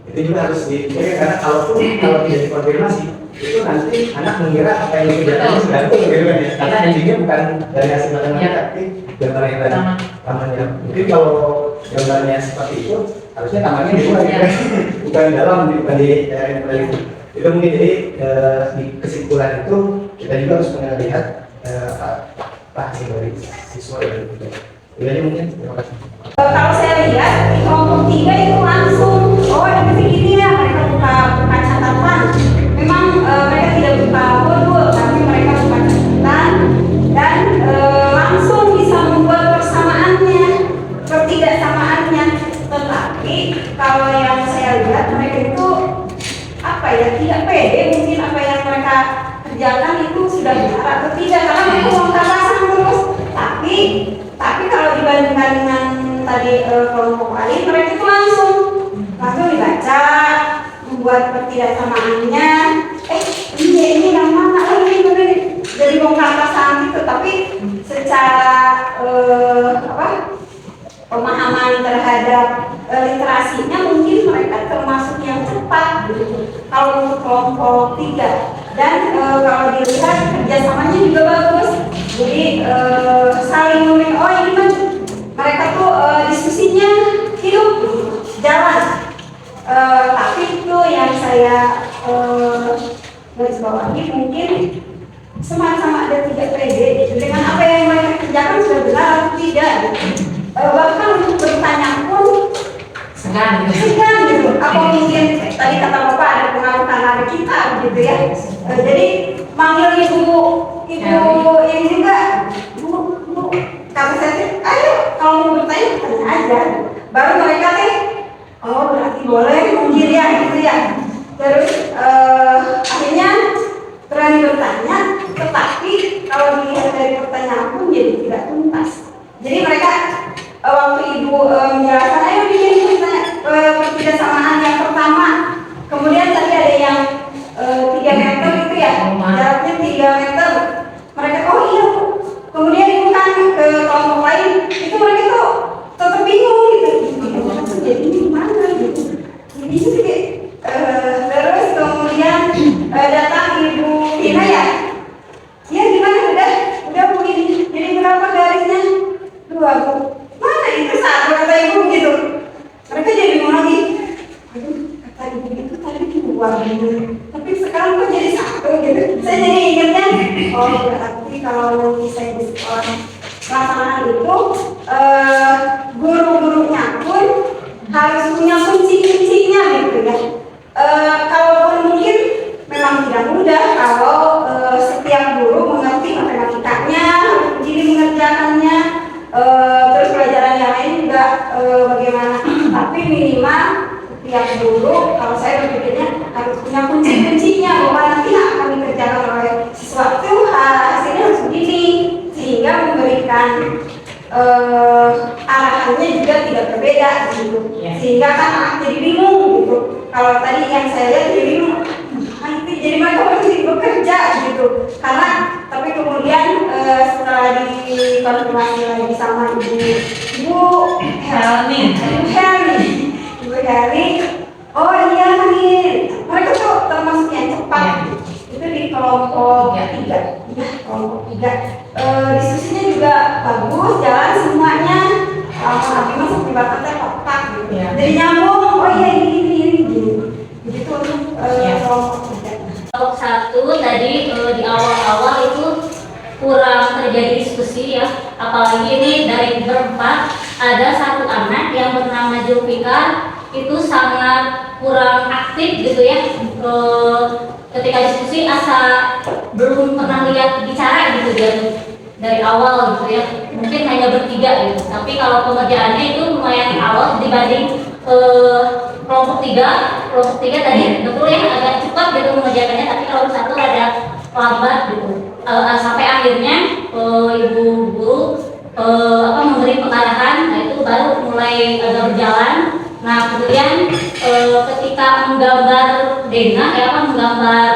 Itu juga harus dipikirkan karena kalau tidak dikonfirmasi itu nanti anak mengira apa yang dikerjakan sudah itu gitu kan ya. Karena endingnya bukan dari hasil matematika tapi gambar yang tadi tamannya. Mungkin kalau gambarnya seperti itu harusnya tamannya di luar bukan di dalam bukan di daerah itu. Itu mungkin jadi di kesimpulan itu kita juga harus melihat apa hasil dari siswa dan itu aja mungkin. Terima kasih. Kalau saya lihat di kelompok 3 itu langsung ada begini ya, mereka buka catatan. Memang mereka tidak buka modul, tapi mereka buka catatan dan langsung bisa membuat persamaannya, ketidaksamaannya. Tetapi kalau yang saya lihat mereka itu apa ya, tidak pede mungkin apa yang mereka kerjakan itu sudah benar atau tidak, karena mereka bongkar pasang terus. Tapi kalau dibandingkan dengan tadi kelompok lain, mereka itu langsung dibaca, membuat ketidaksamaannya. Ini yang mana? Ini dari bongkar pasang gitu. Tapi secara pemahaman terhadap literasinya mungkin mereka termasuk yang cepat kalau untuk kelompok 3. Dan kalau dilihat kerjasamanya juga bagus. Jadi saling ini mereka tuh diskusinya hidup jalan. Tapi itu yang saya garis bawahi mungkin sama-sama ada tidak pede dengan apa yang mereka kerjakan sudah benar atau tidak. Bahkan untuk bertanya pun segan gitu. Apa mungkin tadi kata Bapak ada pengaruh karena kita gitu ya. Jadi manggil ibu ini juga bu kata saya ayo kalau mau bertanya tanya aja. Baru mereka berarti boleh mungkin ya gitu ya. Terus akhirnya berani bertanya, tetapi kalau dilihat dari pertanyaan pun jadi tidak tuntas. Jadi mereka waktu ibu menjelaskan ayo bikin ketidaksamaan yang pertama, kemudian tadi ada yang 3 meter itu ya, jaraknya 3 meter. Mereka iya bu. Kemudian ibu kan ke kelompok lain, itu mereka tuh tetap bingung gitu. Jadi gimana gitu? Jadi terus kemudian datang ibu Tina ya. Ya gimana udah bu ini. Jadi berapa garisnya? 2 bu. Mana itu 1 kata ibu gitu. Mereka jadi bingung lagi. Aduh kata ibu itu tadi 2 gitu. Tapi sekarang kok jadi 1 gitu. Saya jadi ingatnya, berarti kalau nanti saya di sekolah pelaksanaan itu guru-gurunya pun harus punya kunci-kuncinya gitu ya. Kalaupun mungkin memang tidak mudah kalau setiap guru mengerti matematikanya, jadi mengerjakannya, terus pelajaran yang lain juga bagaimana. Tapi minimal setiap guru, kalau saya berpikirnya harus punya kunci-kuncinya bahwa nanti akan dikerjakan oleh siswa itu dan arahannya juga tidak berbeda gitu, sehingga kan anak jadi bingung gitu. Kalau tadi yang saya lihat jadi bingung, nanti jadi mereka masih bekerja gitu, karena tapi kemudian setelah dikonfirmasi lagi sama ibu Heli, oh iya nih, mereka tuh termasuk yang cepat. Itu di kelompok tiga, diskusinya juga bagus, jalan semuanya, tapi masuk di batasnya kotak gitu. Jadi nyambung, oh iya ini begitu untuk kelompok tiga. Kelompok satu tadi di awal-awal itu kurang terjadi diskusi ya, apalagi ini dari berempat ada satu anak yang bernama Zulfikar itu sangat kurang aktif gitu ya, ketika diskusi asa belum pernah lihat bicara gitu dia dari awal gitu ya, mungkin hanya bertiga gitu, tapi kalau pengerjaannya itu lumayan awal dibanding kelompok tiga tadi betul ya agak cepat gitu mengerjakannya, tapi kalau satu ada lambat gitu, sampai akhirnya ibu guru memberi pengarahan, nah itu baru mulai agak berjalan. Nah kemudian ketika menggambar menggambar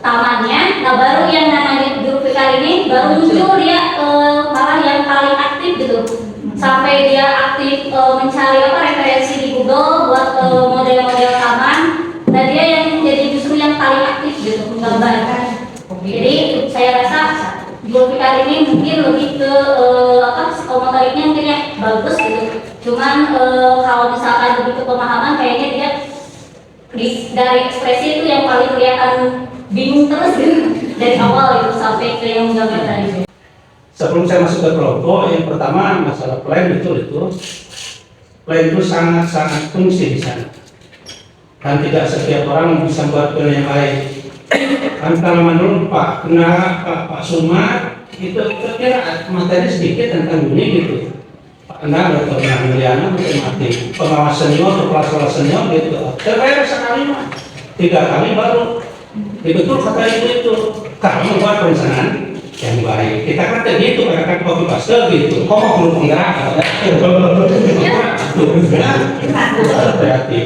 tamannya, nah baru yang namanya Zulfikar ini baru muncul dia malah yang paling aktif gitu, sampai dia aktif mencari referensi di Google buat model-model taman, dan dia yang jadi justru yang paling aktif gitu menggambar. Jadi saya rasa Zulfikar ini mungkin lebih ke psikomotoriknya mungkin ya bagus gitu. Cuman kalau misalkan lebih ke pemahaman kayaknya dia dari ekspresi itu yang paling kelihatan bingung terus gitu dari awal gitu sampai ke yang menggambar tadi. Sebelum saya masuk ke kelompok, yang pertama masalah plan itu plan itu sangat fungsi di sana. Dan tidak setiap orang bisa buat plan yang baik. Kan kalau menurut Pak Suma itu kira materi sedikit tentang ini gitu. Pak Kena Dr. Nahiliana matematik pengawas senior atau kelas senior gitu. Terbayar sekali mah 3 kali baru. Betul kata ibu itu. Kalau membuat perencanaan yang baik, kita kan gitu, kan copy paste gitu. Kok mau perlu penggerak?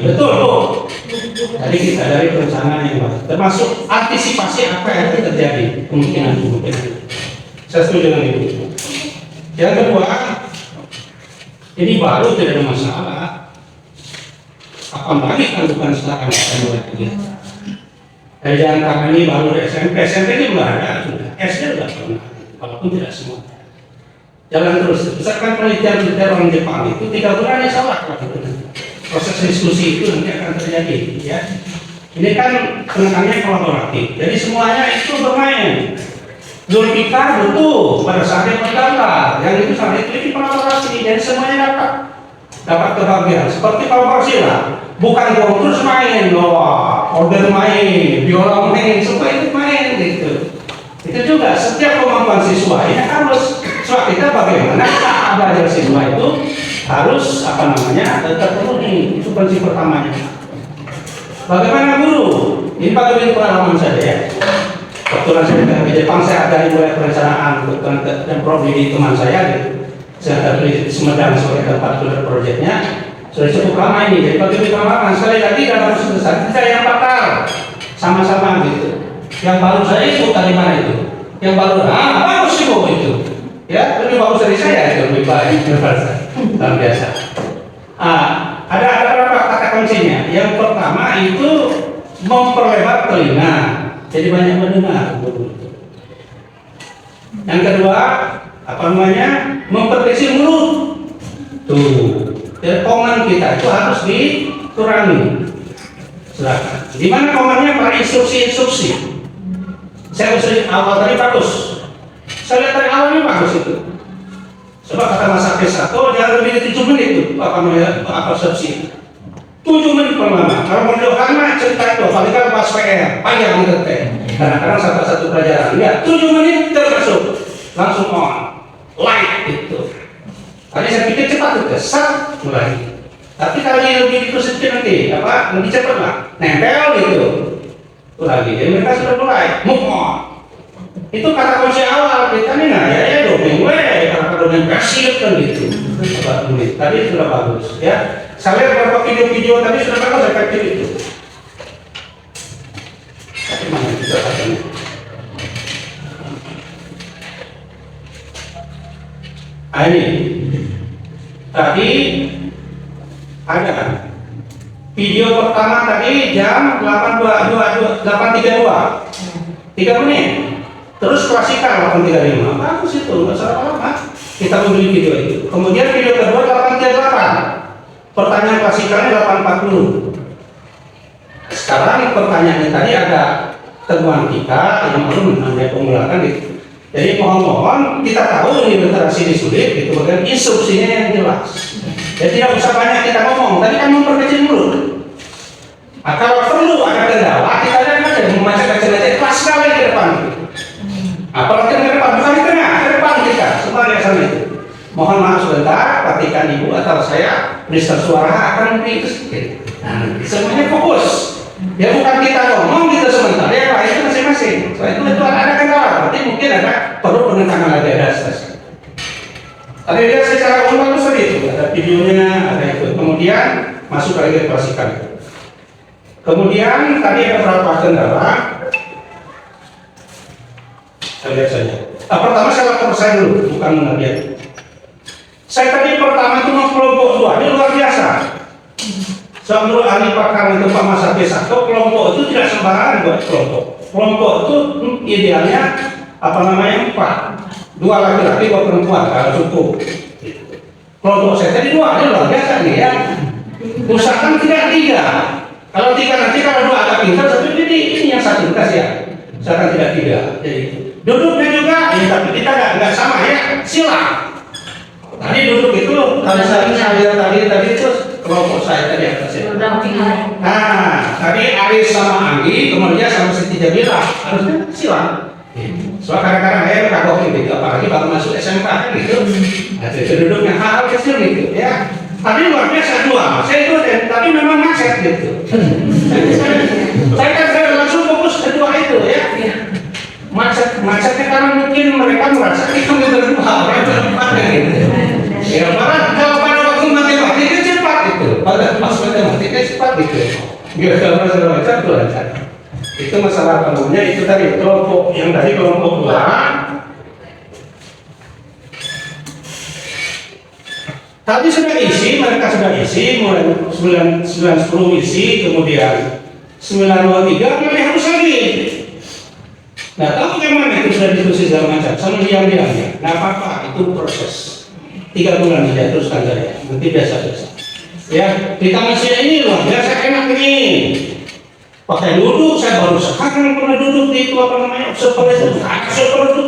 Betul Bu. Jadi kita dari perencanaan yang baik, termasuk antisipasi apa yang akan terjadi kemungkinan. Saya setuju dengan itu. Yang kedua, ini baru tidak ada masalah. Apalagi kan bukan sekarang mulai. Jangan karena ini baru SMP ini belum ada, sudah SD sudah pernah, walaupun tidak semua. Jalan terus. Misalkan penelitian orang Jepang itu 3 bulan ya salah. Proses diskusi itu nanti akan terjadi ya. Ini kan penekanannya kolaboratif, jadi semuanya itu bermain. Zulfikar betul pada saat yang bergambar, yang itu saat itu kolaborasi, jadi semuanya dapat kebahagiaan. Seperti kolaborasi lah, bukan terus main, order main, biola main, semua itu main gitu. Itu juga setiap kemampuan siswa ini harus kita bagaimana belajar siswa itu harus terpenuhi, itu prinsip pertamanya. Bagaimana guru? Ini pakai pengalaman saya ya. Kebetulan saya di Jepang, saya ada mulai perencanaan dan prodi teman saya gitu. Saya terpilih Sumedang sebagai tempat proyeknya. Sudah cukup lama ini, jadi pakai pengalaman. Sekali lagi dalam besar kita yang bakal sama-sama gitu. Yang baru saya ikut dari mana itu? Yang baru, bagus sih itu. Ya, lebih bagus dari saya itu, lebih baik luar biasa. Ada beberapa kata kuncinya. Yang pertama itu memperlebar telinga, jadi banyak mendengar. Yang kedua, memperkecil mulut. Tuh, komen kita itu harus dikurangi. Silakan. Di mana komennya para instruksi. Saya usul awal tadi bagus. Saya lihat dari awalnya bagus itu. Coba kata Mas Akis satu, jangan lebih dari 7 menit itu persepsi. 7 menit perlama. Kalau mendoakan cerita itu, paling kan pas PR, panjang gitu teh. Kadang-kadang satu pelajaran. Ya, 7 menit termasuk. Langsung on, light itu. Tadi saya pikir cepat itu, mulai. Tapi kalau yang lebih sedikit nanti, lebih cepat lah, nempel gitu. Itu lagi. Jadi mereka sudah mulai move on. Itu kata kunci awal kita nih, ya domeng, kata dengan kasih kan gitu. Tadi sudah bagus ya. Saya lihat beberapa video-video tadi sudah bagus efektif itu. Tapi mana kita katanya? Ini tadi ada video pertama tadi jam 8.32 3 menit. Terus klasikal 8.35. Bagus itu, nggak salah apa. Kita membeli video itu. Kemudian video kedua 8.38. Pertanyaan klasikalnya 8.40. Sekarang pertanyaannya tadi ada temuan kita yang belum ada pemulakan itu. Jadi mohon-mohon kita tahu ini literasi ini sulit, itu bagian instruksinya yang jelas. Jadi tidak usah banyak kita ngomong. Tadi kan memperkecil mulut. Nah, kalau perlu ada kendala, kita ada membaca baca kelas sekali ke depan. Apalagi ke depan, bukan di tengah, ke depan kita, semua biasa itu. Mohon maaf sebentar, perhatikan ibu atau saya, Mister Suara akan memberi itu sedikit. Nah, semuanya fokus. Ya bukan kita ngomong gitu sebentar, ya Pak, itu masing-masing. Soalnya itu ada kendala, berarti mungkin ada perlu penentangan lagi ada stres. Tadi lihat secara umum bagus tadi itu, ada videonya, ada itu. Kemudian masuk lagi ke klasikan. Kemudian tadi ada beberapa kendala. Saya lihat saja. Pertama saya lapor saya dulu, bukan mengerjakan. Saya tadi pertama itu mau kelompok 2, ini luar biasa. Menurut ahli pakar itu Pak Mas Hafiz Sakto, kelompok itu tidak sembarangan buat kelompok. Kelompok itu idealnya apa namanya 4, 2 laki-laki 2 perempuan kalau cukup. Kelompok saya tadi 2, ini luar biasa nih ya. Usahakan tidak 3. Kalau 3 nanti kalau 2 agak pintar, tapi ini yang satu kasih ya. Usahakan tidak 3. Jadi duduknya juga, ya, tapi kita nggak sama ya. Sila. Tadi duduk itu, kalau saya tadi itu kelompok saya tadi atasnya. Nah, tadi Aris sama Anggi, kemudian sama Siti Jamila, harusnya silang. Soal kadang-kadang saya kagok gitu, apalagi baru masuk SMK kan gitu. Nah, itu duduknya hal kecil gitu ya. Tadi luar biasa 2, saya itu tapi memang macet gitu. Saya langsung fokus ke 2 itu ya. Macetnya karena mungkin mereka merasa itu berdua, orang berempat gitu. Ya, kalau pada waktu matematika cepat itu, pada pas matematika cepat gitu. Biar masalah macam itu lancar. Itu masalah kamunya itu tadi kelompok yang tadi kelompok 2. Tadi sudah isi, mereka sudah isi, mulai 9.10 isi, kemudian 9.23 mulai harus lagi. Nah, tahu bagaimana itu sudah diskusi segala macam, sama diam-diamnya. Nah, apa-apa, itu proses. 3 bulan saja teruskan saja, nanti biasa-biasa. Ya, kita masih ini loh, biasa enak ini. Pakai duduk, saya baru sekarang pernah duduk di itu apa namanya, observer itu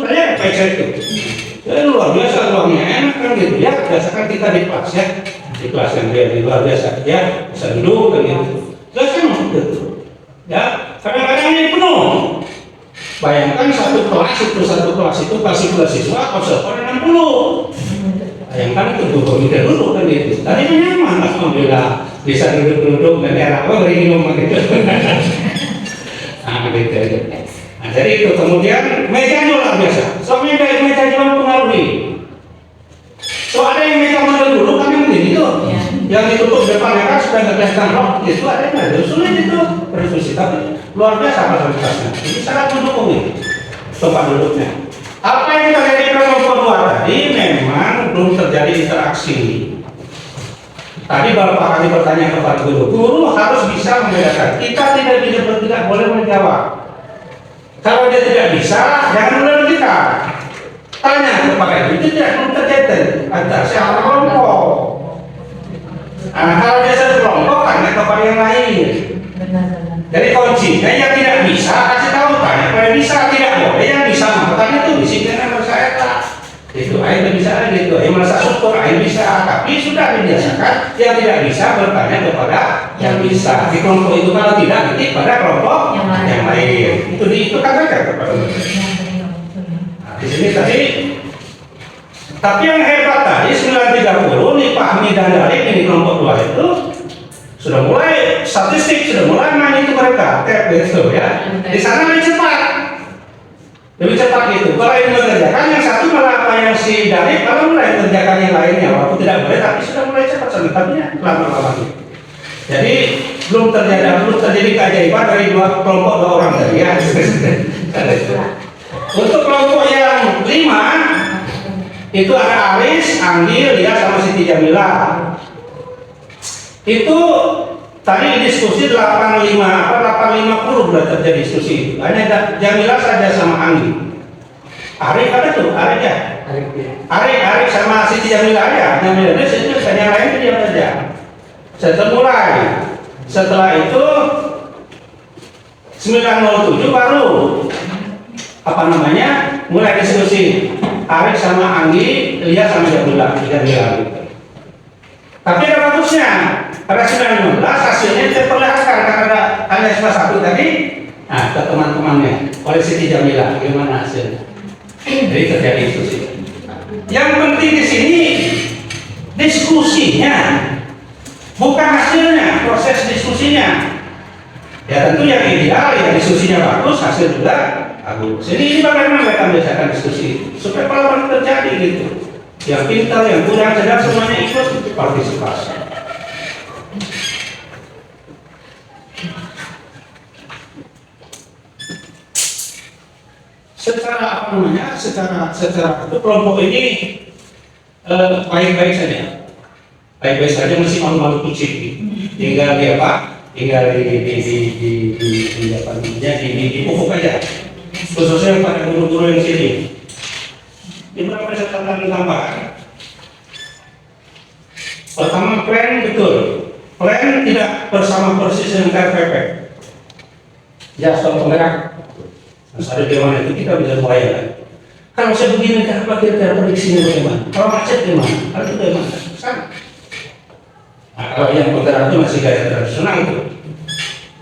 saya kayak itu. Ya luar biasa, ruangnya enak kan gitu ya. Biasakan kita di kelas ya, di kelas yang dia luar biasa ya, bisa duduk kan gitu. Biasanya gitu. Ya, kadang-kadang ini penuh. Bayangkan satu kelas itu kasih kelas siswa observer 60. Bayangkan itu komite duduk kan gitu. Tadi nyaman, alhamdulillah bisa duduk-duduk dan era apa beri minum gitu. Nah gitu. Nah jadi itu kemudian meja luar biasa. Soalnya dari meja juga mempengaruhi. So ada yang meja model dulu kan yang begini tuh, yang ditutup depannya kan sudah nggak kelihatan rok. Itu ada yang ada sulit itu diskusi tapi luar biasa fasilitasnya. Ini sangat mendukung ini tempat duduknya. Apa yang terjadi di kelompok 2 tadi memang belum terjadi interaksi. Tadi beberapa kali bertanya kepada guru harus bisa membedakan. Kita tidak boleh menjawab. Kalau dia tidak bisa, jangan menurut kita. Tanya kepada itu tidak belum terjadi antara siapa kelompok. Nah, kalau dia satu kelompok, tanya kepada yang lain. Jadi kuncinya yang tidak bisa kasih tahu, tanya pada bisa tidak boleh, yang bisa makanya itu disiplin saya tak. Itu air bisa gitu, yang merasa syukur air bisa, tapi sudah dibiasakan yang tidak bisa bertanya kepada yang bisa. Di kelompok itu kalau tidak nanti pada kelompok yang lain. Itu kan saja kepada mereka. Nah, di sini tadi. Tapi yang hebat tadi 9.30 nih Pak Hamid dan Dalek ini kelompok 2 itu sudah mulai statistik, sudah mulai main itu mereka tab gitu ya. Di sana lebih cepat gitu. Kalau yang mengerjakan yang satu malah apa yang si Dalek kalau mulai kerjakan yang lainnya, walaupun tidak boleh, tapi sudah mulai cepat sebenarnya lama-lama. Jadi belum terjadi keajaiban dari kelompok dua orang tadi ya. Untuk kelompok yang 5 itu ada Aris, Anggi, Lia sama Siti Jamila. Itu tadi diskusi 85 sudah terjadi diskusi. Hanya Jamila saja sama Anggi. Arik ada tuh, Arik ya. Arik sama Siti Jamila aja. Jamila itu yang lain diam saja. Setelah itu 907 baru mulai diskusi Arik sama Anggi, Lia sama Jamila. Tapi ada bagusnya, pada 19 hasilnya diperlihatkan karena ada salah satu tadi, ke teman-temannya oleh Siti Jamila, bagaimana hasilnya. Jadi terjadi diskusi. Yang penting di sini diskusinya, bukan hasilnya, proses diskusinya. Ya tentu yang ideal ya diskusinya bagus, hasil juga bagus. Jadi ini bagaimana mereka biasakan diskusi supaya pelajaran terjadi gitu. Yang pintar, yang kurang cerdas semuanya ikut partisipasi. Secara itu kelompok ini baik-baik saja. Baik-baik saja, masih malu-malu kucing. Tinggal di pupuk aja. Khususnya pada guru-guru yang sini. Di beberapa catatan tambahan. Pertama, plan betul. Plan tidak bersama persis dengan KPP. Ya, soal penggerak. Ada bagaimana itu kita bisa bayangkan. Kalau saya begini, apa kira-kira prediksinya bagaimana? Kalau macet gimana? Kalau itu bagaimana? Sama. Nah, kalau yang penggerak itu masih gaya tradisional itu,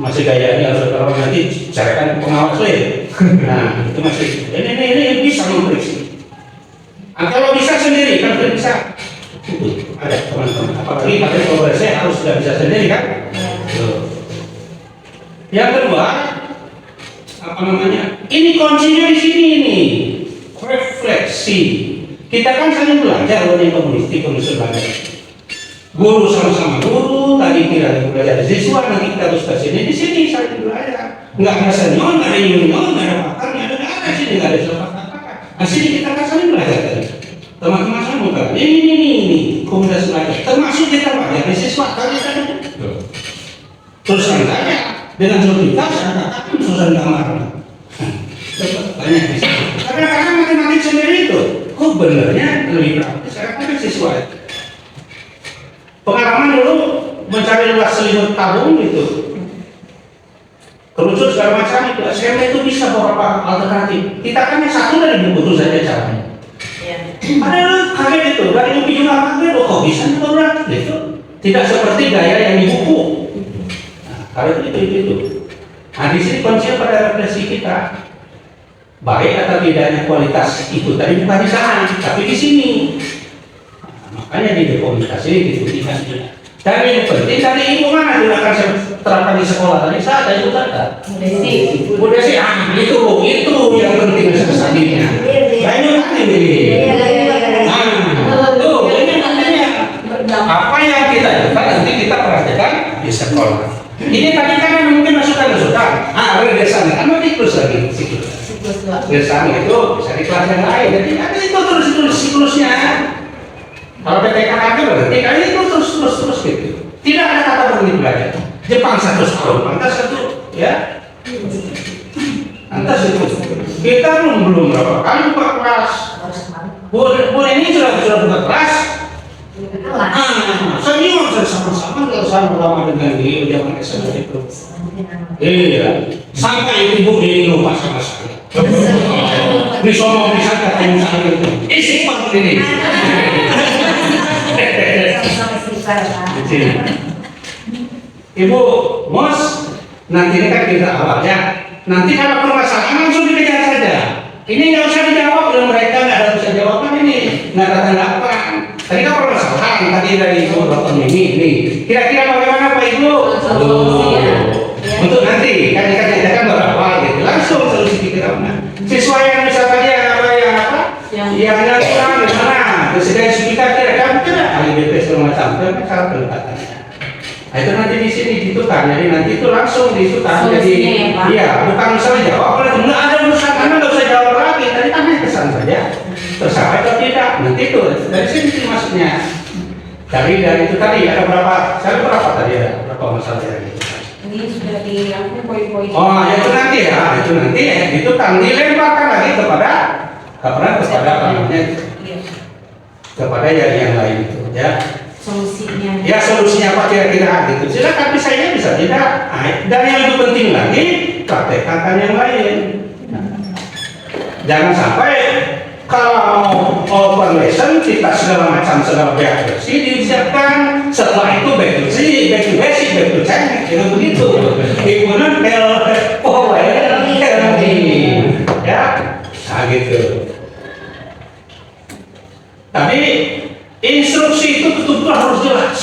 masih gayanya harus kalau nanti carikan pengawas lain. Nah, itu masih ini bisa memprediksi. Nah, kalau bisa sendiri kan bisa. Itu ada teman-teman. Apalagi kalau saya harus sudah bisa sendiri kan. Yang kedua, ini kuncinya di sini nih, refleksi. Kita kan saling belajar dari komunistik, belajar. Guru sama-sama guru, tadi kita belajar siswa, nanti kita harus ke sini. Di sini saling belajar. Nggak ada senior, nggak ada junior, nggak ada pakar, nggak ada sini, nggak ada siapa katakan. Nah sini kita kan saling belajar tadi. Teman-teman sama kan, ini komunitas belajar. Termasuk kita belajar di siswa tadi. Terus kan tanya. Dengan logika saya katakan susah gambar. Banyak bisa. Kadang-kadang matematik sendiri itu, kok benernya lebih praktis. Saya katakan siswa. Pengalaman dulu mencari luas selimut tabung itu, kerucut segala macam itu. SMA itu bisa beberapa alternatif. Kita kan yang satu dari buku itu saja caranya. Ada kaget itu dari lebih juga kaget. Kok bisa berat itu? Tidak seperti gaya yang di buku. Kalau itu. Nah di sini kuncinya pada refleksi kita, baik atau tidaknya kualitas itu tadi bukan di sana, tapi di sini. Nah, makanya di komunikasi dibuktikan. Dan yang penting tadi ibu mana yang akan saya terapkan di sekolah tadi saat itu kata. Udah sih, itu yang penting sebenarnya. Banyak kan ini. Tuh ini makanya apa yang kita lakukan nanti kita praktekkan di sekolah. Ini tadi kan mungkin masukan sudah. Redesan kan nanti terus lagi siklus. Redesan itu bisa di kelas yang lain. Jadi ada itu terus siklusnya. Kalau PTK ada berarti kali itu terus gitu. Tidak ada kata berhenti belajar. Jepang 1 tahun, lantas 1 ya. Lantas itu. Kita belum berapa kali buka kelas. Bu ini sudah buka kelas. Senior saya sama-sama kalau saya lama dengan dia zaman SMA itu. Iya, sampai ibu ini lupa sama saya. Ini semua bisa ketemu saya itu. Isi pak ini. Ibu, Mos, nanti ini kan kita awalnya. Nanti kalau permasalahan langsung dikejar saja. Ini nggak usah dijawab, dan mereka nggak ada bisa jawaban ini, nggak ada tanggapan. Tadi kan permasalahan tadi dari Ibu Dr. Mimi nih. Kira-kira bagaimana Pak Ibu? Untuk nanti kan kita berapa gitu, langsung solusi pikiran. Siswa yang bisa tadi yang apa? Yang kurang gimana? spesifikasi rekam tidak AIBP segala macam, itu kan cara pendekatannya. Nah itu nanti di sini ditukan, jadi nanti itu langsung ditukan. Jadi iya, bukan misalnya jawab, nggak ada urusan Anda nggak usah jawab lagi, tadi tanya kesan saja, tersampaikan atau tidak. Nanti itu dari sini maksudnya. Dari itu tadi ada berapa tadi ada berapa masalah yang itu? Ini sudah dilakukan poin-poin. Oh, itu nanti ya, itu kan dilemparkan lagi kepada kepada yang lain itu ya. Solusinya. Ya solusinya apa kira-kira gitu. Silakan bisa tidak. Dan yang lebih penting lagi praktekkan yang lain. Jangan sampai kalau open lesson kita segala pihak bersih disiapkan, setelah itu back to basic, back to Chinese, itu begitu. Kemudian ya, nah gitu. Tapi instruksi itu betul-betul harus jelas.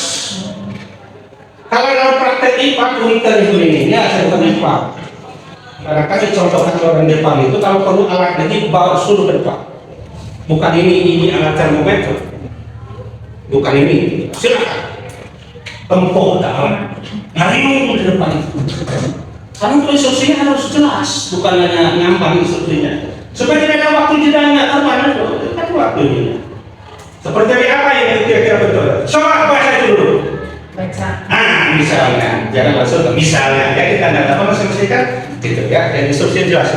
Kalau dalam praktek IPA ini, ya saya bukan IPA. Kadang-kadang dicontohkan orang Jepang itu kalau perlu alat lagi bawa suruh ke depan. Bukan ini alat termometer. Bukan ini. Silakan. Tempo dalam. Ngariung di depan itu. Karena instruksinya harus jelas, bukan hanya ngambang instruksinya. Supaya tidak ada waktu jedanya, mana itu? Kan waktunya. Seperti apa yang kira-kira betul? Coba baca dulu. Baca. Misalnya, jangan langsung ke misalnya. Ya kita tidak apa maksudnya kan, gitu ya. Dan instruksinya jelas.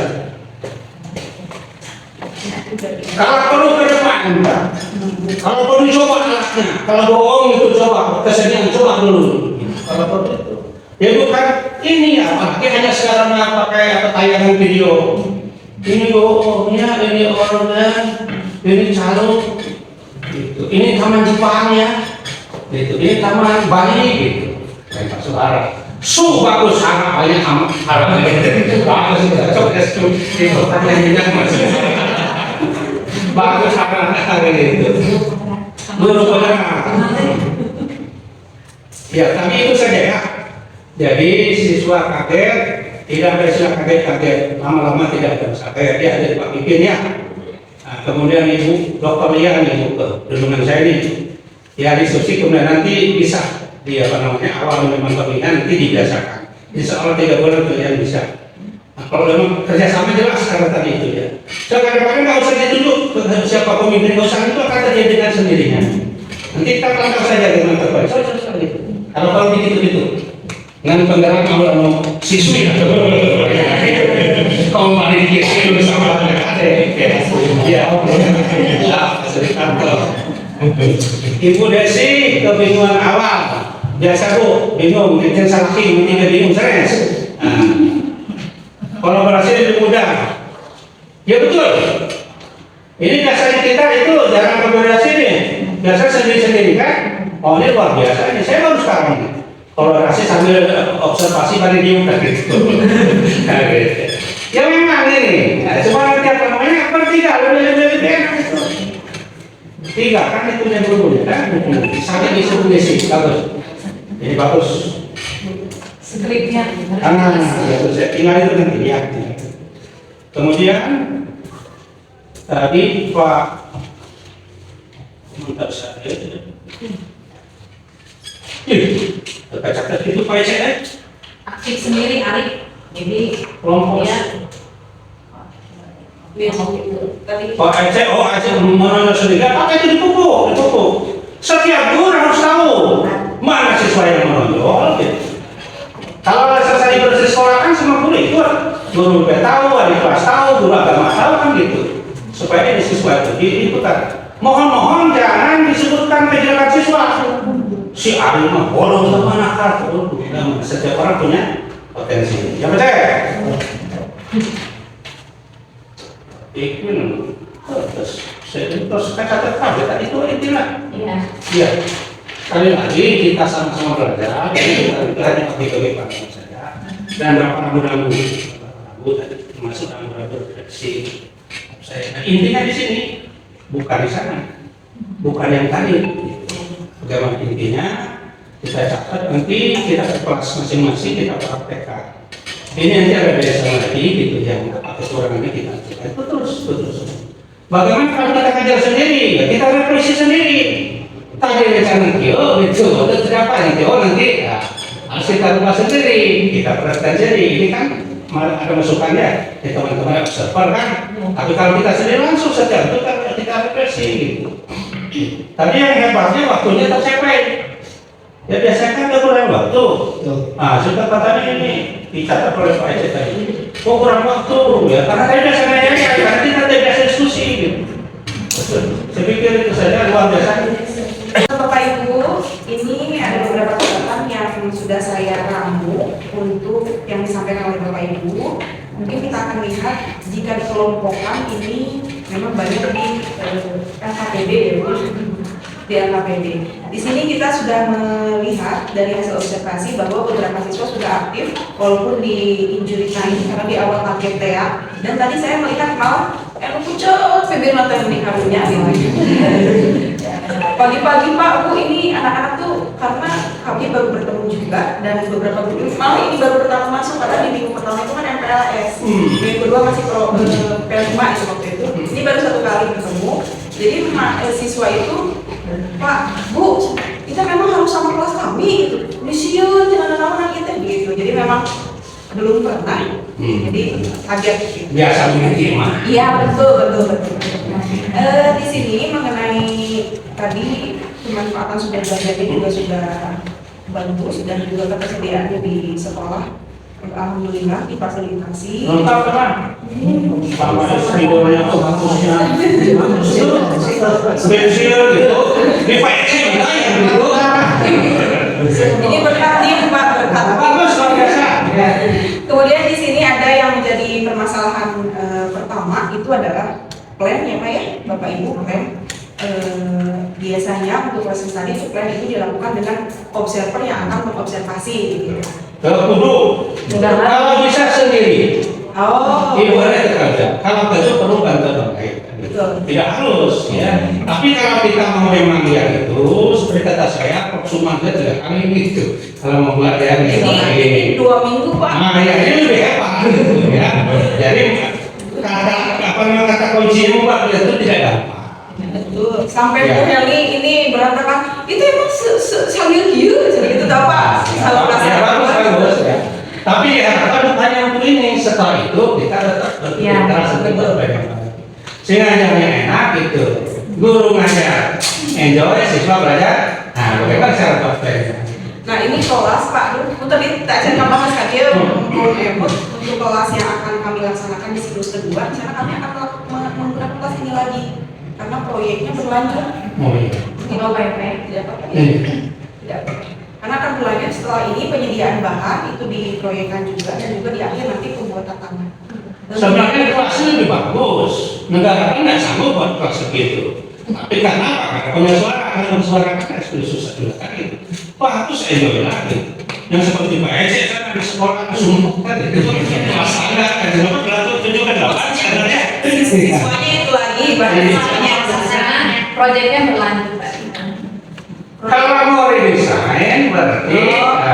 Kalau perlu ke depan, kalau perlu coba alatnya. Kalau bohong itu coba, kesediaan coba dulu. Kalau perlu itu. Ya bukan ini apalagi hanya sekarang pakai tayangan video. Ini bohongnya, ini organ, ini calon. Gitu. Ini taman Jepang ya, gitu. Ini taman Bali gitu. Kayak masuk arah. Bagus arah banyak arah gitu. Bagus cocok itu pertanyaannya masuk. Bagus arah gitu. Benar. Ya, tapi itu saja ya. Jadi siswa kaget, tidak ada istilah kaget. Lama-lama tidak ada masalah. Kayak dia ada di Pak Pipin ya. Kemudian Ibu Dr. Lia nih dengan saya ini ya diskusi kemudian nanti bisa awal memang pembinaan nanti dibiasakan insya Allah 3 bulan kalian bisa. Nah, kalau memang kerjasama jelas karena tadi itu ya so kadang-kadang nggak usah ditunjuk siapa pemimpin, nggak usah, itu akan terjadi dengan sendirinya. Nanti kita tangkap saja dengan terbaik gitu. Kalau begitu dengan penggerak mau siswi kau mari kita bersama Ibu Desi kebingungan awal biasa Bu bingung, mungkin salah tidak bingung stres. Kolaborasi lebih mudah ya betul. Ini dasarnya kita itu jarang kolaborasi nih, biasa sendiri-sendiri kan. Oh ini luar biasa, ini saya baru sekarang ini kolaborasi sambil observasi pada diem gitu. Ya memang ini, cuma nanti apa namanya bertiga lebih enak itu. 3 kan itu yang dulu kan, sampai disuruh basic bagus. Ini bagus. Skripnya. Bagus. Tinggal itu nanti ya. Kemudian tadi Pak mantap saya. Tercatat itu Pak saya. Aktif sendiri Arif. Jadi Kelompok ya. Pak Aceh, menurut sendiri, pakai itu dipupuk. Setiap guru harus tahu mana siswa yang menonjol. Gitu. Kalau selesai bersekolah kan semua guru ikut, guru BP tahu, adik kelas tahu, guru agama tahu kan gitu. Supaya ini siswa itu diikutan. Mohon jangan disebutkan kejelekan siswa. Si Ari mah bodoh sama nakal, setiap orang punya potensi. Ya betul. Terus kata tadi itu intinya. Iya. Sekali lagi kita sama-sama belajar. Kita hanya pakai pandangan saja. Dan ragu-ragu tadi termasuk ragu-ragu refleksi. Nah, intinya di sini bukan di sana, bukan yang tadi. Bagaimana intinya kita catat nanti kita ke kelas masing-masing kita praktekkan. Ini nanti ada biasa lagi gitu yang apa kekurangannya kita terus. Bagaimana kalau kita kejar sendiri? Ya kita represi sendiri. Tadi rencana kio itu apa nanti? Oh nanti ya, harus kita ubah sendiri, kita perhatikan sendiri. Ini kan ada masukannya dari teman-teman observer kan. Tapi kalau kita sendiri langsung setiap itu kita represi gitu. Tapi yang hebatnya waktunya tercapai. Ya biasanya kan dia kurang waktu. Nah sudah katanya ini dicatat oleh Pak Ece tadi. Kok kurang waktu ya? Karena tadi biasanya ya, karena kita biasa diskusi gitu. Saya pikir itu saja luar biasa. Bapak Ibu, ini ada beberapa catatan yang sudah saya rangkum untuk yang disampaikan oleh Bapak Ibu. Mungkin kita akan lihat jika dikelompokkan ini memang banyak di LKPD ya Bu, di LKPD. Di sini kita sudah melihat dari hasil observasi bahwa beberapa siswa sudah aktif walaupun di injury time karena di awal target TA. Dan tadi saya melihat malah pucet bibir mata ini karunya pagi-pagi Pak Bu, ini anak-anak tuh karena kami baru bertemu juga dan beberapa guru malah ini baru pertama masuk karena di minggu pertama itu kan MPLS, minggu kedua masih P5 itu waktu itu, ini baru 1 kali bertemu. Jadi siswa itu, Pak Bu, kita memang harus sama kelas kami gitu, misiun jangan nama kita gitu. Jadi memang belum pernah, jadi kaget gitu. Biasa begitu mah. Iya betul. Di sini mengenai tadi pemanfaatan sumber daya juga sudah bagus dan juga ketersediaannya di sekolah. Alhamdulillah difasilitasi. Lengkap kan? Sama spidolnya tuh bagusnya. Spesial gitu. Di VC gitu. Ini berkat tim Pak, berkat. Bagus luar biasa. Kemudian di sini ada yang menjadi permasalahan pertama itu adalah plan ya Pak ya, Bapak Ibu plan. Biasanya untuk proses tadi itu plan itu dilakukan dengan observer yang akan mengobservasi gitu. Kudu. Kalau bisa sendiri. Oh. Boleh kerja. Kalau kerja perlu bantuan orang lain. Tidak harus ya. Tapi kalau kita mau memang lihat itu, seperti kata saya, proxima dia tidak kali gitu. Kalau mau buat yang ini 2 minggu Pak. Nah ya ini lebih hebat gitu ya. Jadi kata kuncinya Pak itu tidak gampang. Betul. Sampai Bu Heli ini berantakan. Itu emang sambil gitu, itu Pak. Kalau bagus ya. Tapi ya kalau tanya untuk ini setelah itu kita tetap berinteraksi sehingga ajarnya enak gitu. Guru ngajar enjoy, siswa belajar. Nah bagaimana cara prakteknya? Nah ini kelas Pak, tadi tak cerita bahas saja untuk kelas yang akan kami laksanakan di siklus kedua. Di sana kami akan menggunakan kelas ini lagi karena proyeknya berlanjut. Oh iya. Tidak PP, tidak apa-apa. Tidak. Karena akan berlanjut setelah ini penyediaan bahan itu diproyekkan juga dan juga di akhir nanti pembuatan tangan. Sebenarnya kelasnya lebih bagus. Negara kan nggak sanggup buat kelas segitu. Tapi karena apa? Karena penyesuaian akan mensuarakan kan sudah susah juga kan itu. Bagus enjoy lagi. Yang seperti Pak Ece kan di sekolah langsung kan itu kelas standar kan kenapa belajar 7 kan 8 standarnya. Siswanya itu lagi banyak proyeknya berlanjut Pak. Kalau mau redesign berarti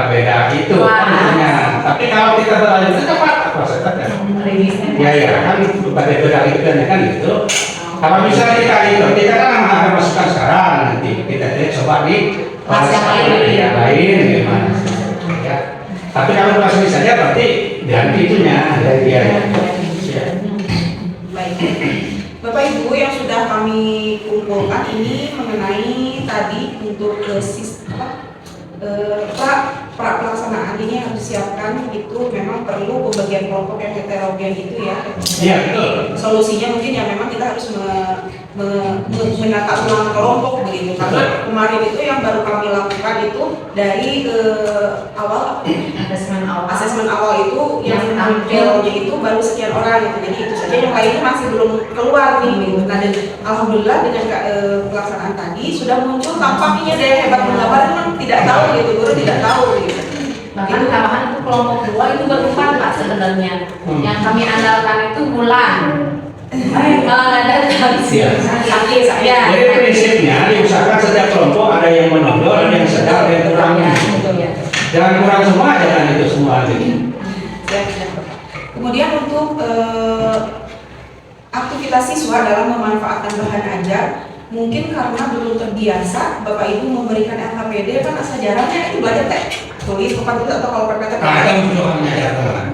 beda itu artinya. Tapi kalau kita berlanjut itu tepat apa saja. Ya kan beda itu kan gitu. Kalau misalnya kita kan ada masukan sekarang nanti kita coba di kelas yang lain gimana. Ya. Tapi kalau kelas ini saja berarti ganti itunya dari dia. Baik. Bapak Ibu yang sudah kami kumpulkan ini mengenai tadi untuk pelaksanaan ini yang disiapkan itu memang perlu pembagian kelompok yang heterogen itu ya. Iya betul. Solusinya mungkin ya memang kita harus menata ulang kelompok begitu karena kemarin itu yang baru kami lakukan itu dari awal asesmen awal itu yang tampilnya itu baru sekian orang gitu. Jadi itu saja yang lainnya masih belum keluar nih gitu. Nah dan alhamdulillah dengan pelaksanaan tadi sudah muncul tampaknya dari hebat menggambar memang tidak tahu gitu, guru tidak tahu gitu. Bahkan tambahan itu kelompok 2 itu berempat Pak sebenarnya. Yang kami andalkan itu bulan. Ada Ya. Jadi prinsipnya diusahakan setiap kelompok ada yang menonjol, ada yang sedang, ada yang kurang. Jangan kurang semua, jangan itu semua. Kemudian untuk aktivitas kita siswa dalam memanfaatkan bahan ajar, mungkin karena belum terbiasa Bapak Ibu memberikan LKPD, kan asal jarangnya itu belajar tulis papan tulis atau kalau perkata Kadang bukan mengajarkan.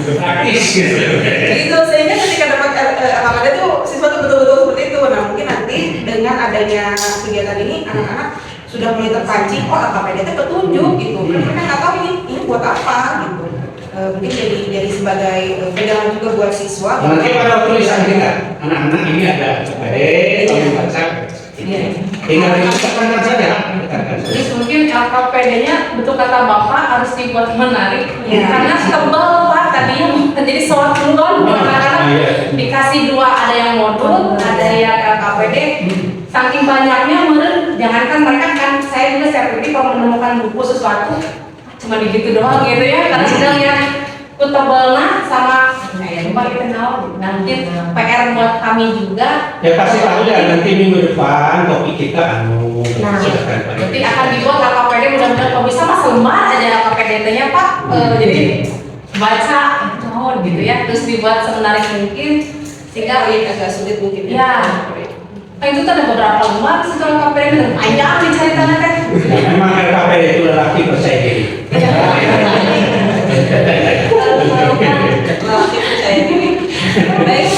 Praktis gitu. gitu, sehingga ketika dapat LKPD itu siswa tuh betul-betul seperti itu. Nah mungkin nanti dengan adanya kegiatan ini anak-anak sudah mulai terpancing, oh LKPD itu petunjuk gitu, mereka nggak tahu ini buat apa gitu. Mungkin jadi sebagai pegangan juga buat siswa. Nanti pada tulisan kita, anak-anak ini ada LKPD, kalau baca, tinggal dikatakan saja. Jadi mungkin LKPD-nya betul kata Bapak harus dibuat menarik, karena tebal Pak tadinya, jadi soal duluan buat anak-anak dikasih dua, ada yang modul, ada yang LKPD. Saking banyaknya, jangankan mereka kan, saya juga setiap kali kalau menemukan buku sesuatu cuma gitu doang gitu ya, karena sedang yang tebalnya sama lupa dikenal. Nanti PR buat kami juga. Ya pasti tahu ya, nanti minggu depan topik kita nanti akan dibuat LKPD, mudah-mudahan kalau bisa mas lembar aja LKPD-nya Pak. Jadi baca gitu ya, terus dibuat semenarik mungkin sehingga agak sulit mungkin ya. Itu kan ada beberapa lembar setelah LKPD itu panjang dicari tanah kan. Memang LKPD itu lelaki percaya diri. Baik,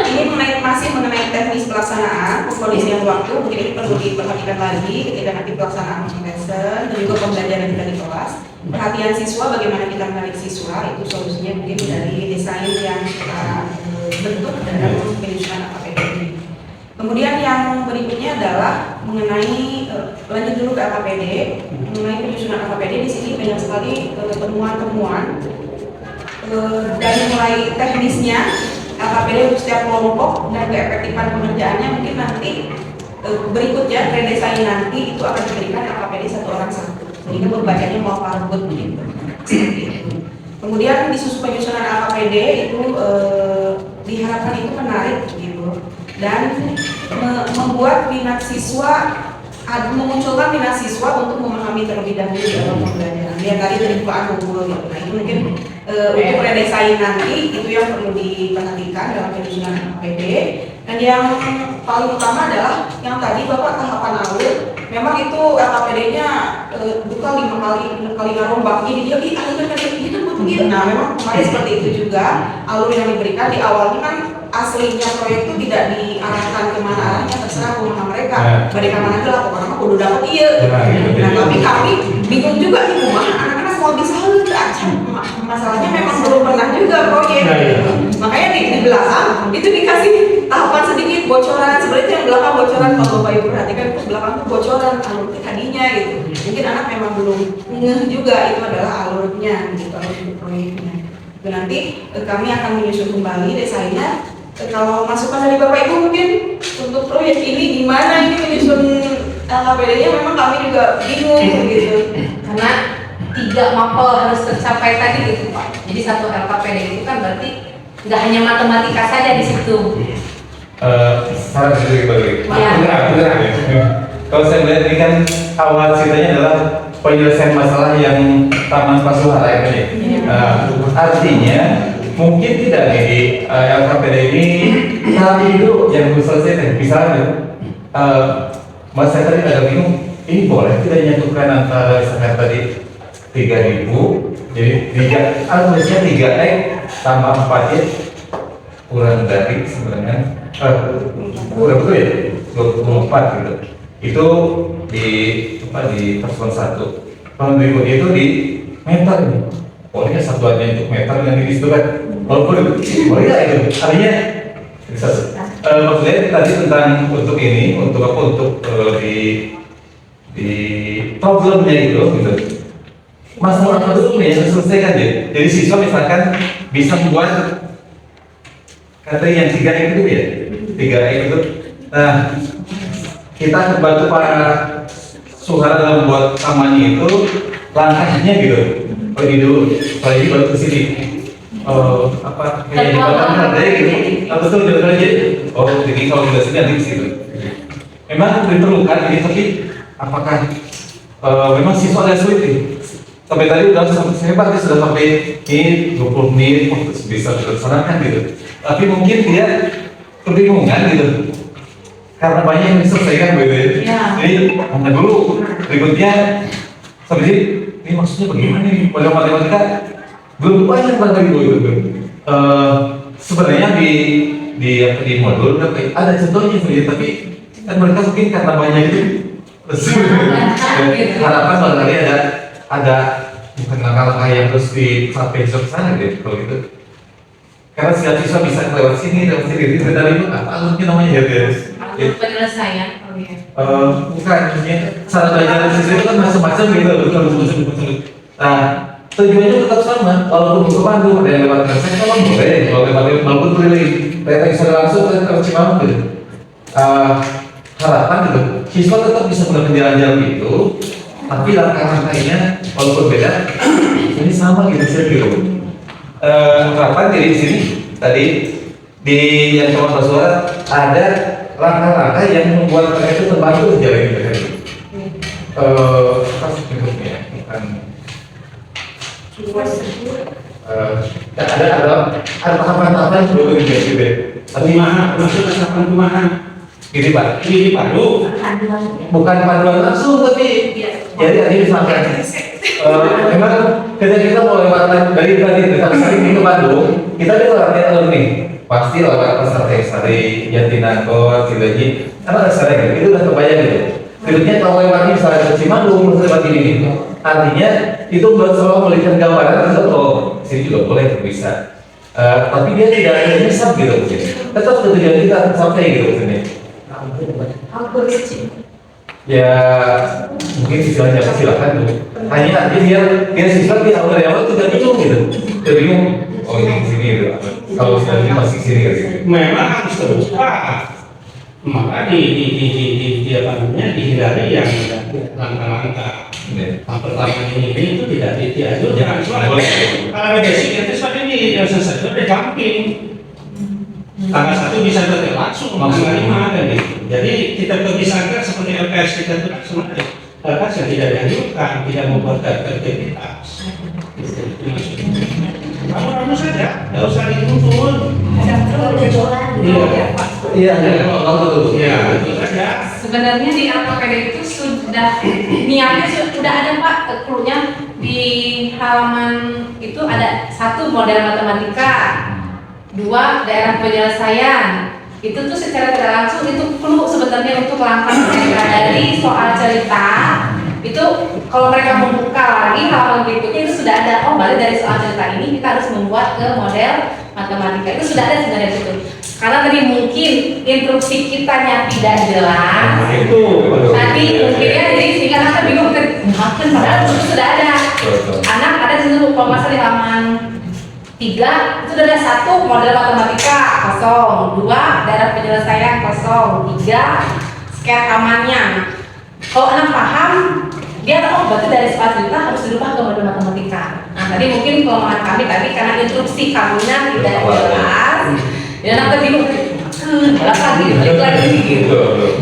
ini masih mengenai teknis pelaksanaan pengkondisian waktu, mungkin ini perlu diperhatikan lagi ketika nanti pelaksanaan lesson dan juga pembelajaran kita di kelas. Perhatian siswa, bagaimana kita menarik siswa, itu solusinya mungkin dari desain yang kita bentuk dalam penyusunan LKPD ini. Kemudian yang berikutnya adalah mengenai lanjut dulu ke LKPD, mengenai penyusunan LKPD. Di sini banyak sekali temuan-temuan dari mulai teknisnya LKPD untuk setiap kelompok dan keefektifan pengerjaannya. Mungkin nanti berikutnya redesign nanti itu akan diberikan LKPD satu orang satu, sehingga membacanya mau parbut begitu. Kemudian disusun penyusunan LKPD itu diharapkan itu menarik gitu, dan membuat minat siswa, memunculkan minat siswa untuk memahami terlebih dahulu dalam pembelajaran. Lihat tadi dari bukaan unggul gitu. Nah itu mungkin untuk redesign nanti itu yang perlu diperhatikan dalam penyusunan LKPD. Dan yang paling utama adalah yang tadi Bapak tahapan alur. Memang itu LKPD-nya bukan 5 kali ngarombak ini dia alurnya kayak gitu begitu. Nah memang kemarin seperti itu juga alur yang diberikan di awalnya kan. Aslinya proyek itu tidak diarahkan kemana arahnya, terserah kemana mereka. Mereka mana aja lah, pokoknya mah udah dapat iya. Nah tapi kami bingung juga nih, kumaha anak-anak semua bisa hal aja. Masalahnya memang belum pernah juga proyek. Makanya di belakang itu dikasih tahapan sedikit bocoran. Sebenarnya yang belakang bocoran, kalau Bapak Ibu perhatikan itu belakang tuh bocoran alur tadinya gitu. Mungkin anak memang belum ngeh juga itu adalah alurnya gitu, alur proyeknya. Dan nanti kami akan menyusun kembali desainnya. Kalau masukan dari Bapak Ibu mungkin untuk proyek ini gimana ini menyusun LKPD-nya, memang kami juga bingung gitu. Karena 3 mapel harus tercapai tadi gitu Pak. Jadi satu LKPD itu kan berarti nggak hanya matematika saja di situ. Saran sedikit balik. Ya. Benar. Kalau saya melihat ini kan awal ceritanya adalah penyelesaian masalah yang Taman Pasuhara ini. Artinya mungkin tidak nih di LKPD ini tadi itu yang selesai misalnya Mas saya tadi agak bingung, ini boleh tidak nyatukan antara misalnya tadi 3.000 jadi 3 tambah 4 kurang dari sebenarnya kurang betul ya 24 gitu. Itu di persoalan 1. Kalau berikutnya itu di meter nih. Pokoknya satuannya untuk meter yang di situ kan. Walaupun boleh nggak itu? Artinya maksudnya tadi tentang untuk ini, untuk apa? Untuk di problemnya gitu. Masalah apa dulu nih yang selesaikan ya. Jadi siswa misalkan bisa membuat kata yang 3 itu ya, 3 itu. Nah, kita akan bantu para suhara dalam membuat tamannya itu langkahnya gitu. Pergi dulu, lagi baru ke sini. Kayak di belakang ada gitu. Atau tuh jalan aja. Jadi kalau udah sini nanti ke situ. Memang diperlukan ini, tapi apakah memang siswa ada sulit nih? Sampai tadi udah sehebat nih, sudah sampai ini 20 menit bisa dilaksanakan gitu. tapi mungkin dia kebingungan gitu karena banyak yang diselesaikan gitu ya. Jadi mana dulu berikutnya sampai ini maksudnya bagaimana nih model matematika belum banyak banget gitu. Sebenarnya di modul ada contohnya sebenarnya, tapi kan mereka mungkin karena banyak itu harapan barangkali ada bukan langkah-langkah yang harus dicapai ke sana gitu kalau gitu. Karena setiap siswa bisa lewat sini, itu dari apa alurnya namanya ya guys? Alur penyelesaian, Bukan, cara belajar siswa itu kan macam-macam gitu, betul. Nah, tujuannya tetap sama, walaupun buku pandu ada yang lewat transaksi kan boleh, kalau lewat walaupun boleh data bisa langsung ke Cimam gitu. Harapan gitu, siswa tetap bisa melakukan jalan-jalan itu, tapi langkah-langkahnya walaupun beda, ini sama gitu sih gitu. Harapan jadi di sini tadi di yang cuma bersuara ada langkah-langkah yang membuat mereka itu terbantu jalan ini kan. Apa bentuknya? Ada tahapan-tahapan dulu gitu. Tapi maksudnya tahapan kumaha? Gini Pak, Ini baru. bukan panduan langsung tapi jadi tadi misalkan memang ketika kita mau lewat dari dekat sini ke Bandung, kita bisa latihan alur nih. Pasti lewat Pasar Sari, Jatinangor, Cileunyi, karena ada sering itu udah kebayang gitu. Berikutnya kalau lewat misalnya ke Cimandung, terus lewat ini, artinya itu buat selalu melihat gambaran oh sini juga boleh bisa. Tapi dia tidak nyesat gitu mungkin. Tetap tujuan kita sampai gitu sini. Ya mungkin istilahnya silakan tuh. Hanya dia siswa di awal tuh bingung gitu, bingung. Oh ini sini gitu. Kalau ini masih sini gitu. Memang harus terbuka. Maka di apa namanya dihindari yang langkah-langkah. Yang pertama ini itu tidak diatur jangan soal. Kalau basic itu seperti ini yang sesuatu ada jumping. Tanggal 1 bisa terjadi langsung, tanggal 5 kan gitu. Jadi kita berpisahkan seperti LKS kita itu sebenarnya LKS yang tidak dianjurkan, tidak membuat kreativitas. Kamu saja, nggak usah dituntun. Iya, betul. Ya, itu saja. Sebenarnya di LKPD itu sudah niatnya sudah ada Pak, cluenya di halaman itu ada 1 model matematika, 2 daerah penyelesaian. Itu tuh secara tidak langsung itu clue sebenarnya untuk langkah mereka dari soal cerita. Itu kalau mereka membuka lagi halaman berikutnya itu sudah ada, oh balik dari soal cerita ini kita harus membuat ke model matematika. Itu sudah ada sebenarnya itu. Karena tadi mungkin instruksi kitanya tidak jelas. Itu Tadi mungkin ya jadi sehingga anak bingung kan, padahal itu sudah ada. Anak ada di situ kalau masa di halaman 3 itu sudah ada 1 model matematika kosong, 2 daerah penyelesaian kosong, 3 scan amannya. Kalau anak paham, dia tahu berarti dari soal cerita harus dirubah ke model matematika. Nah tadi mungkin kelemahan kami tadi karena instruksi kaminya tidak jelas, dan anak bingung, berapa lagi, balik lagi gitu.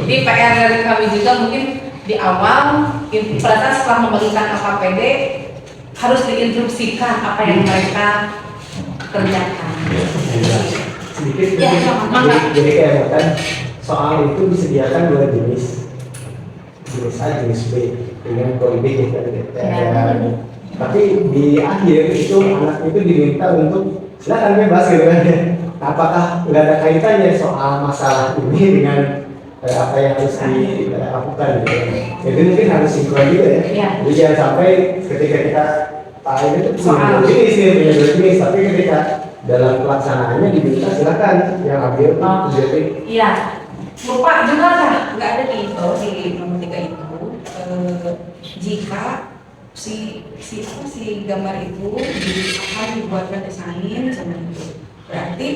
Di PR dari kami juga mungkin di awal, pada saat setelah membagikan LKPD harus diinstruksikan apa yang mereka kerjakan. Sedikit Ya, jadi kayak kan soal itu disediakan 2 jenis A, jenis B dengan kode B gitu. Tapi di akhir itu anak itu diminta untuk silakan bebas gitu kan. Apakah nggak ada kaitannya soal masalah ini dengan apa yang harus dilakukan gitu. Jadi mungkin harus sinkron juga ya. Jadi jangan sampai ketika kita ini tuh soal jenis nih punya 2 jenis, tapi ketika dalam pelaksanaannya diminta silakan yang ambil jadi. Iya. Lupa juga kah? Nggak ada di nomor 3 itu. Jika si gambar itu akan dibuatkan desain seperti itu, berarti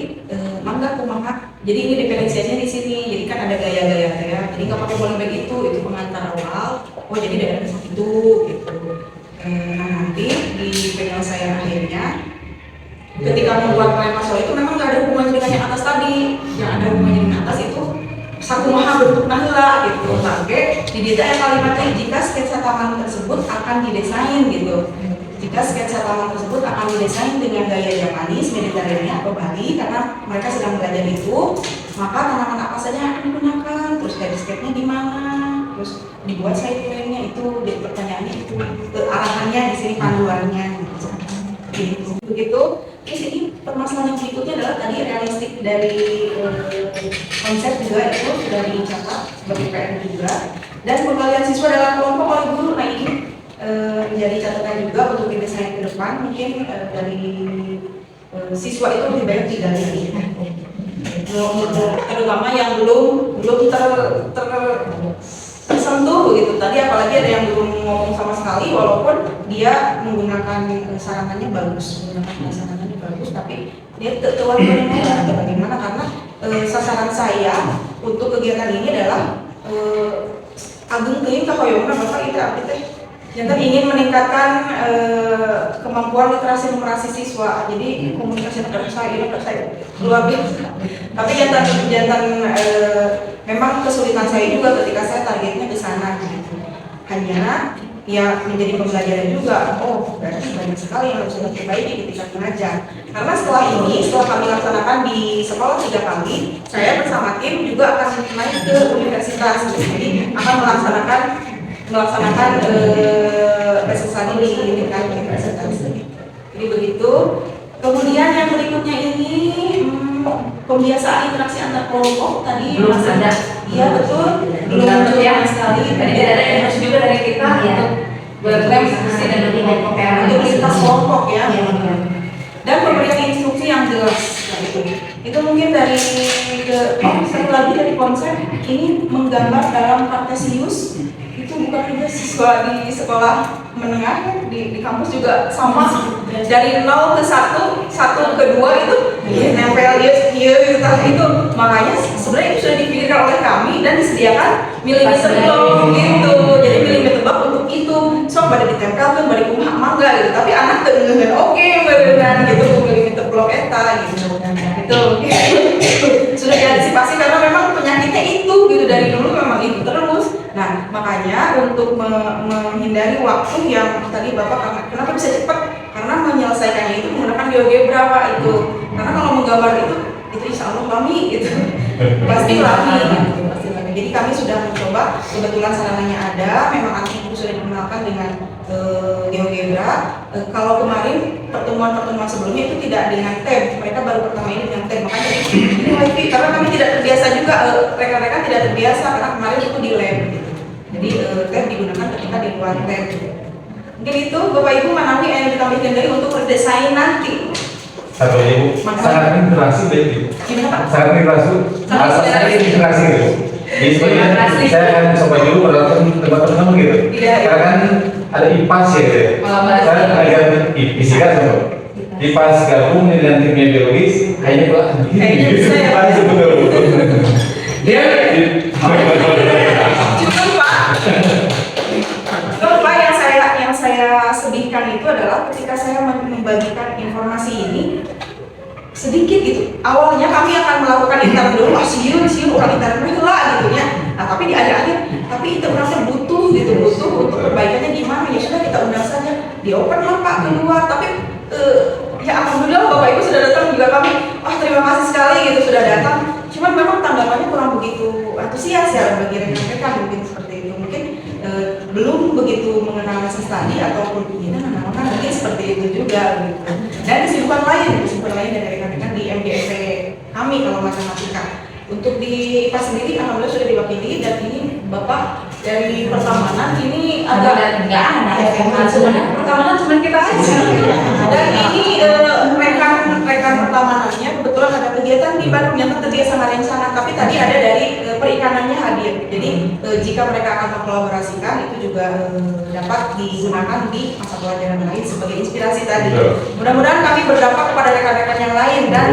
mangga kumaha. Jadi ini diferensiasinya di sini. Jadi kan ada gaya-gaya ya. Jadi nggak pakai boleh begitu. Itu pengantar awal. Oh jadi daerah itu gitu. Nah nanti di penyelesaian akhirnya ketika membuat plan masalah itu memang nggak ada hubungannya dengan yang atas tadi. Yang ada hubungannya dengan atas itu satu maha bentuk nahla gitu. Tapi di detail kalimatnya jika sketsa taman tersebut akan didesain gitu. Jika sketsa taman tersebut akan didesain dengan gaya Japanese, Mediterranean atau Bali, karena mereka sedang belajar itu, maka tanaman apa saja yang akan digunakan, terus landscape-nya di mana, terus dibuat side plan-nya itu, jadi pertanyaannya itu, arahannya di sini panduannya, gitu. Begitu. Terus ini permasalahan yang berikutnya adalah tadi realistik dari konsep juga itu sudah dicatat sebagai PR juga, dan pembelajaran siswa dalam kelompok oleh guru. Nah ini menjadi catatan juga untuk desain ke depan, mungkin dari siswa itu lebih banyak digali, terutama yang belum tersentuh begitu. Tadi apalagi ada yang belum ngomong sama sekali, walaupun dia menggunakan saranannya bagus, tapi dia tewan atau bagaimana, karena sasaran saya untuk kegiatan ini adalah ageng teuing kahoyongna Bapak itu abdi teh jantan ingin meningkatkan kemampuan literasi numerasi siswa. Jadi komunikasi antara saya luar biasa. Tapi jantan memang kesulitan saya juga ketika saya targetnya ke sana gitu. Hanya ya menjadi pembelajaran juga. Oh, berarti banyak sekali yang harus kita perbaiki ketika mengajar. Karena setelah kami laksanakan di sekolah 3 kali, saya bersama tim juga akan naik ke universitas. Jadi akan melaksanakan resesan ini di tingkat universitas. Jadi begitu. Kemudian yang berikutnya ini pembiasaan interaksi antar kelompok tadi belum ada. Iya betul. Belum ya sekali. Tadi tidak ada informasi juga dari kita untuk berklaim diskusi dan untuk lintas kelompok ya. Dan pemberian instruksi yang jelas. Itu mungkin dari satu lagi dari konsep ini menggambar dalam kartesius. Itu bukan juga siswa di sekolah menengah di kampus juga sama, dari 0 ke 1, 1 ke 2 itu nempel itu makanya sebenarnya itu sudah dipikirkan oleh kami dan disediakan milimeter block gitu. Jadi milimeter block untuk itu pada ditempelkan pada kumaha mangga gitu, tapi anak tenggeun oke berenang gitu milimeter block eta gitu. Itu sudah diantisipasi karena memang penyakitnya itu gitu dari dulu memang itu terus. Nah, makanya untuk menghindari waktu yang tadi Bapak kenapa bisa cepat? Karena menyelesaikannya itu menggunakan GeoGebra Pak itu. Karena kalau menggambar itu insya Allah kami gitu. Pasti lami gitu, pasti lami. Jadi kami sudah mencoba, kebetulan sarananya ada, memang anak itu sudah dikenalkan dengan GeoGebra. Kalau kemarin pertemuan sebelumnya itu tidak dengan tab, mereka baru pertama ini dengan tab. Makanya ini wifi karena kami tidak terbiasa juga, rekan-rekan tidak terbiasa karena kemarin itu di lab gitu. Jadi tab digunakan ketika di luar tab. Mungkin itu Bapak Ibu Manawi yang ditambahkan dari untuk berdesain nanti. Satu Ibu, sangat interaksi deh Ibu. Gimana Pak? Sangat interaksi. Saya interaksi gitu. Jadi sebenarnya saya akan coba dulu berlakukan teman-teman gitu. Karena kan ada IPAS ya gitu. Saya agak fisika sama. IPAS gabung dengan timnya biologis, kayaknya gitu. Betul. Dia Pak yang saya sedihkan itu adalah ketika saya membagikan informasi ini sedikit gitu. Awalnya kami akan melakukan intern dulu, siun orang intern lah gitu ya. Nah tapi di akhir tapi itu merasa butuh untuk perbaikannya gimana, ya sudah kita undang saja, di open lah Pak keluar. Tapi ya alhamdulillah Bapak Ibu sudah datang juga kami. Terima kasih sekali gitu sudah datang. Cuman memang tanggapannya kurang begitu antusias ya bagi rekan-rekan mungkin seperti itu. Mungkin belum begitu mengenal mesin tadi ataupun mungkin seperti itu juga gitu. Dan kesibukan lain dari rekan-rekan di MDSP kami kalau matematika. Untuk di IPA sendiri alhamdulillah sudah diwakili dan ini Bapak dari pertamanan ini agak enggak ada pertamanan cuma kita aja. Dan ini rekan pertamanannya kebetulan ada kegiatan di Bandung yang terbiasa sangat tapi tadi ada dari perikanannya hadir. Jadi jika mereka akan mengkolaborasikan itu juga dapat digunakan di masa pelajaran lain sebagai inspirasi tadi. Mudah-mudahan kami berdampak kepada rekan-rekan yang lain dan